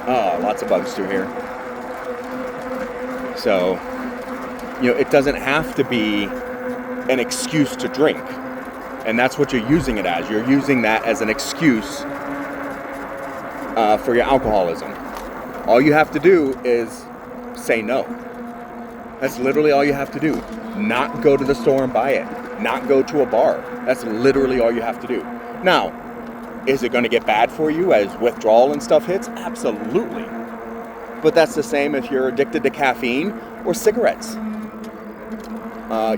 Oh, lots of bugs through here. So, you know, it doesn't have to be an excuse to drink. And that's what you're using it as. You're using that as an excuse for your alcoholism. All you have to do is say no. That's literally all you have to do. Not go to the store and buy it. Not go to a bar. That's literally all you have to do. Now, is it going to get bad for you as withdrawal and stuff hits? Absolutely. But that's the same if you're addicted to caffeine or cigarettes.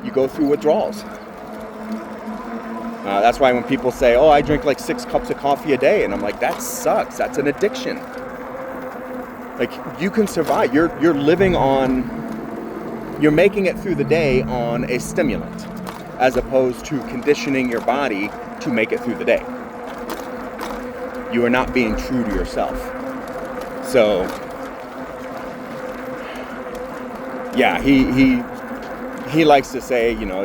You go through withdrawals. That's why when people say, oh, I drink like 6 cups of coffee a day, and I'm like, that sucks. That's an addiction. Like, you can survive. You're living on, you're making it through the day on a stimulant, as opposed to conditioning your body to make it through the day. You are not being true to yourself. So, yeah, he likes to say, you know,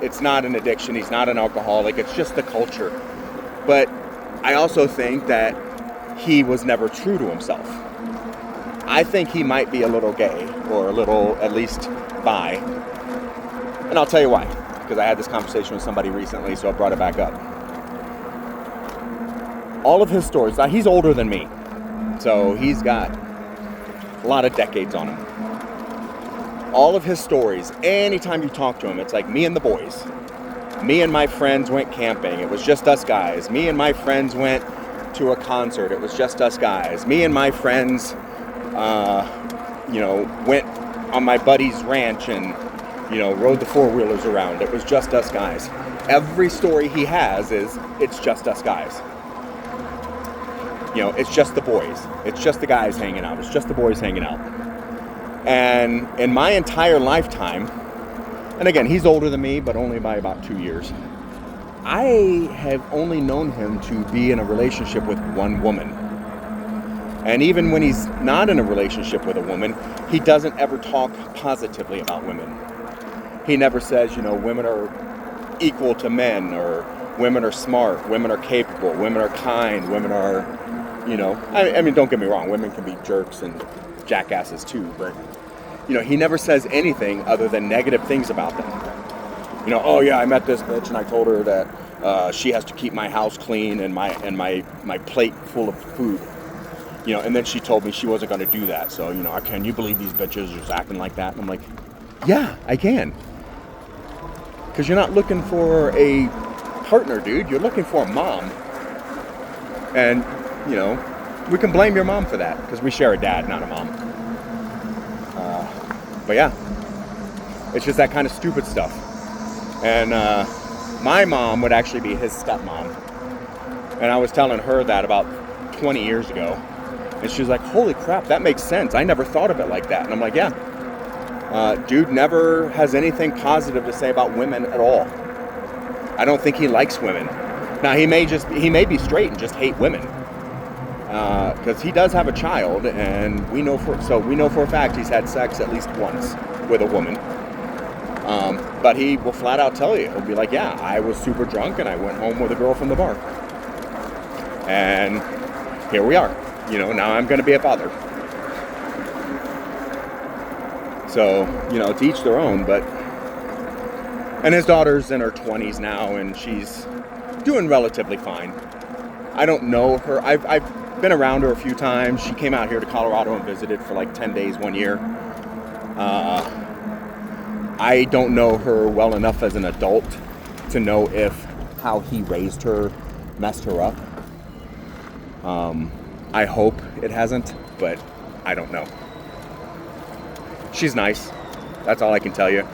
it's not an addiction. He's not an alcoholic. It's just the culture. But I also think that he was never true to himself. I think he might be a little gay, or a little, at least, bi. And I'll tell you why. Because I had this conversation with somebody recently, so I brought it back up. All of his stories, now he's older than me. So he's got a lot of decades on him. All of his stories, anytime you talk to him, it's like me and the boys. Me and my friends went camping. It was just us guys. Me and my friends went to a concert. It was just us guys. Me and my friends, went on my buddy's ranch and, rode the 4-wheelers around. It was just us guys. Every story he has is, it's just us guys. It's just the boys. It's just the guys hanging out. It's just the boys hanging out. And in my entire lifetime, and again, he's older than me, but only by about 2 years, I have only known him to be in a relationship with one woman. And even when he's not in a relationship with a woman, he doesn't ever talk positively about women. He never says, women are equal to men, or women are smart, women are capable, women are kind, women are, I mean, don't get me wrong, women can be jerks and jackasses too, but, he never says anything other than negative things about them. Oh yeah, I met this bitch and I told her that she has to keep my house clean and my plate full of food. And then she told me she wasn't going to do that. So, can you believe these bitches are just acting like that? And I'm like, yeah, I can. Because you're not looking for a partner, dude. You're looking for a mom. And, we can blame your mom for that because we share a dad, not a mom. But yeah, it's just that kind of stupid stuff. And my mom would actually be his stepmom. And I was telling her that about 20 years ago. And she was like, holy crap, that makes sense. I never thought of it like that. And I'm like, yeah. Dude never has anything positive to say about women at all. I don't think he likes women. Now, he may be straight and just hate women. Because he does have a child, and we know for a fact he's had sex at least once with a woman. But he will flat out tell you, he'll be like, yeah, I was super drunk and I went home with a girl from the bar. And here we are. Now I'm going to be a father. So, to each their own, but... And his daughter's in her 20s now, and she's doing relatively fine. I don't know her. I've been around her a few times. She came out here to Colorado and visited for like 10 days one year. I don't know her well enough as an adult to know if how he raised her messed her up. I hope it hasn't, but I don't know. She's nice. That's all I can tell you.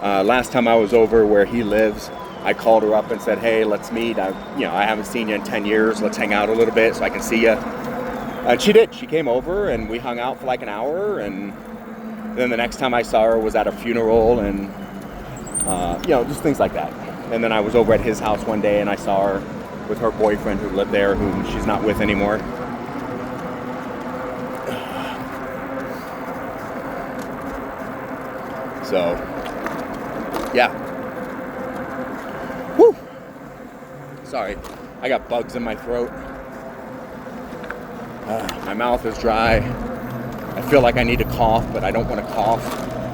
Last time I was over where he lives, I called her up and said, hey, let's meet. I haven't seen you in 10 years. Let's hang out a little bit so I can see you. And she did. She came over and we hung out for like an hour. And then the next time I saw her was at a funeral and, just things like that. And then I was over at his house one day and I saw her. with her boyfriend who lived there, whom she's not with anymore. So, yeah. Whew. Sorry, I got bugs in my throat. My mouth is dry. I feel like I need to cough, but I don't want to cough.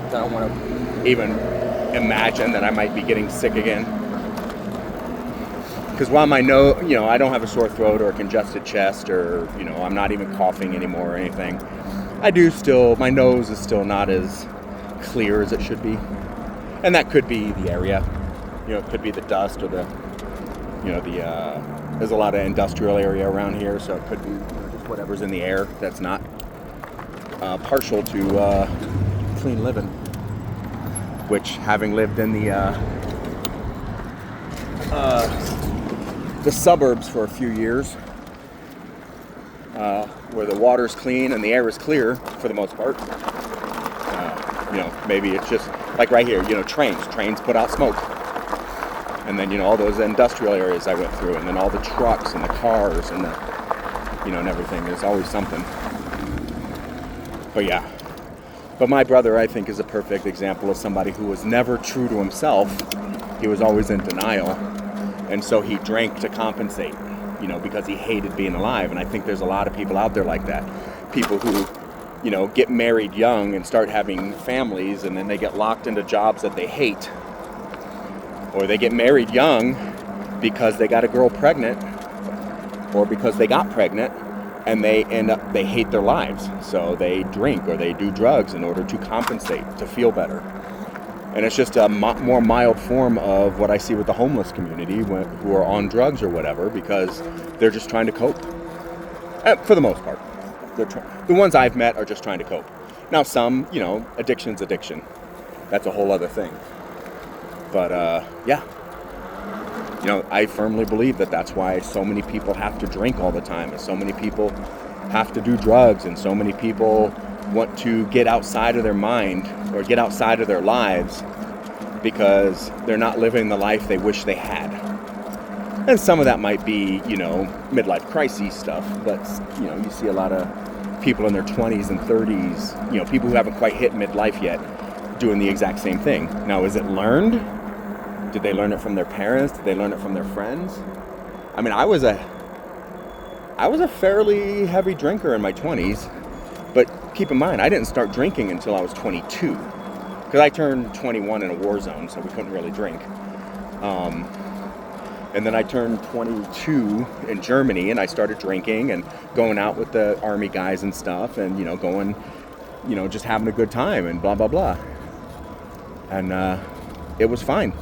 I don't want to even imagine that I might be getting sick again. Because while my nose, I don't have a sore throat or a congested chest, or, I'm not even coughing anymore or anything, my nose is still not as clear as it should be. And that could be the area. It could be the dust or there's a lot of industrial area around here, so it could be just whatever's in the air that's not partial to clean living. Which, having lived in the suburbs for a few years, where the water's clean and the air is clear for the most part. Maybe it's just like right here, trains put out smoke. And then, all those industrial areas I went through, and then all the trucks and the cars and and everything. There's always something. But yeah. But my brother, I think, is a perfect example of somebody who was never true to himself. He was always in denial. And so he drank to compensate, because he hated being alive. And I think there's a lot of people out there like that. People who, get married young and start having families, and then they get locked into jobs that they hate. Or they get married young because they got a girl pregnant, or because they got pregnant, and they hate their lives. So they drink or they do drugs in order to compensate, to feel better. And it's just a more mild form of what I see with the homeless community who are on drugs or whatever, because they're just trying to cope. For the most part. The ones I've met are just trying to cope. Now some, addiction's addiction. That's a whole other thing. But, yeah. I firmly believe that that's why so many people have to drink all the time, and so many people have to do drugs, and so many people want to get outside of their mind or get outside of their lives because they're not living the life they wish they had. And some of that might be, midlife crisis stuff, but, you see a lot of people in their 20s and 30s, people who haven't quite hit midlife yet doing the exact same thing. Now, is it learned? Did they learn it from their parents? Did they learn it from their friends? I mean, I was a fairly heavy drinker in my 20s, but keep in mind, I didn't start drinking until I was 22, because I turned 21 in a war zone, so we couldn't really drink. And then I turned 22 in Germany, and I started drinking and going out with the army guys and stuff, and going, just having a good time and blah blah blah. And it was fine.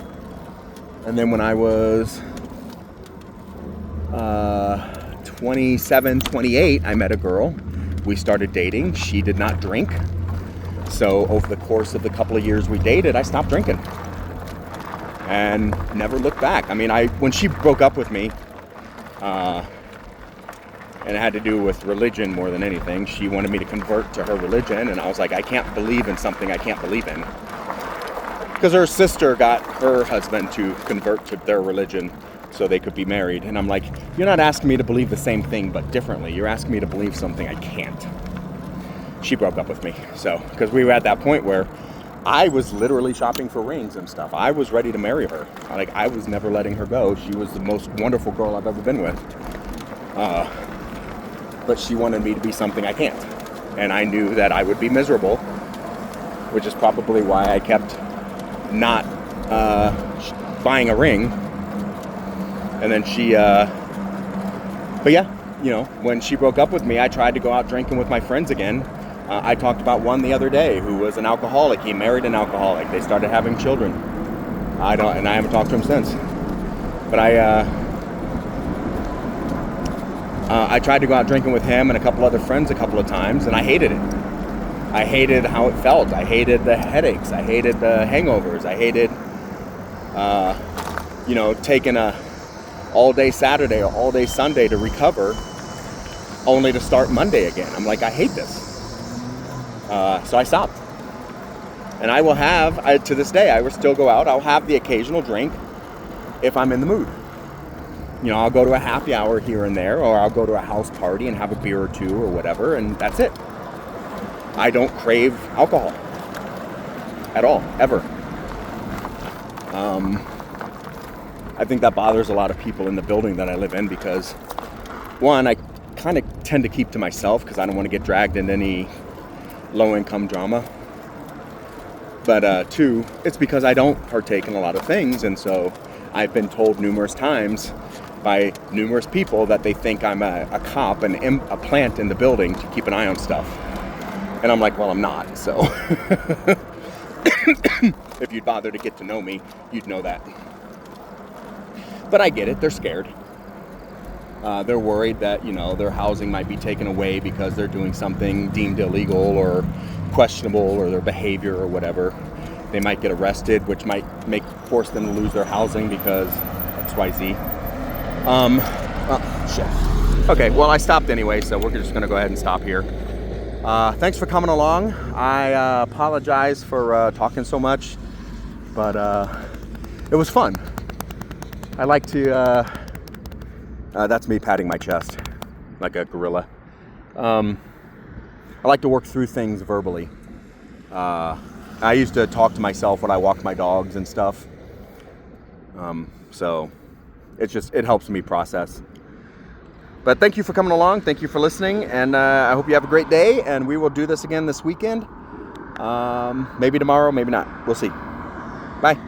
And then when I was 27, 28, I met a girl. We started dating. She did not drink. So over the course of the couple of years we dated, I stopped drinking. And never looked back. I mean, when she broke up with me, and it had to do with religion more than anything, she wanted me to convert to her religion, and I was like, I can't believe in something I can't believe in. Because her sister got her husband to convert to their religion so they could be married. And I'm like, you're not asking me to believe the same thing but differently. You're asking me to believe something I can't. She broke up with me. So, because we were at that point where I was literally shopping for rings and stuff. I was ready to marry her. Like, I was never letting her go. She was the most wonderful girl I've ever been with. But she wanted me to be something I can't. And I knew that I would be miserable, which is probably why I kept not buying a ring. And then she, but yeah, when she broke up with me, I tried to go out drinking with my friends again. I talked about one the other day who was an alcoholic. He married an alcoholic. They started having children. I haven't talked to him since. But I tried to go out drinking with him and a couple other friends a couple of times, and I hated it. I hated how it felt. I hated the headaches. I hated the hangovers. I hated, taking a all-day Saturday or all-day Sunday to recover, only to start Monday again. I'm like, I hate this. So I stopped. And I will to this day, I will still go out. I'll have the occasional drink if I'm in the mood. You know, I'll go to a happy hour here and there, or I'll go to a house party and have a beer or two or whatever, and that's it. I don't crave alcohol at all, ever. I think that bothers a lot of people in the building that I live in because, one, I kind of tend to keep to myself because I don't want to get dragged into any low-income drama. But two, it's because I don't partake in a lot of things, and so I've been told numerous times by numerous people that they think I'm a cop and a plant in the building to keep an eye on stuff. And I'm like, well, I'm not, so if you'd bother to get to know me, you'd know that. But I get it, they're scared. They're worried that, you know, their housing might be taken away because they're doing something deemed illegal or questionable, or their behavior or whatever. They might get arrested, which might force them to lose their housing because XYZ. Oh, shit. Okay, well, I stopped anyway, so we're just going to go ahead and stop here. Thanks for coming along. I apologize for talking so much, but it was fun. I like to, that's me patting my chest like a gorilla. I like to work through things verbally. I used to talk to myself when I walked my dogs and stuff. So it helps me process. But thank you for coming along. Thank you for listening. And I hope you have a great day. And we will do this again this weekend. Maybe tomorrow, maybe not. We'll see. Bye.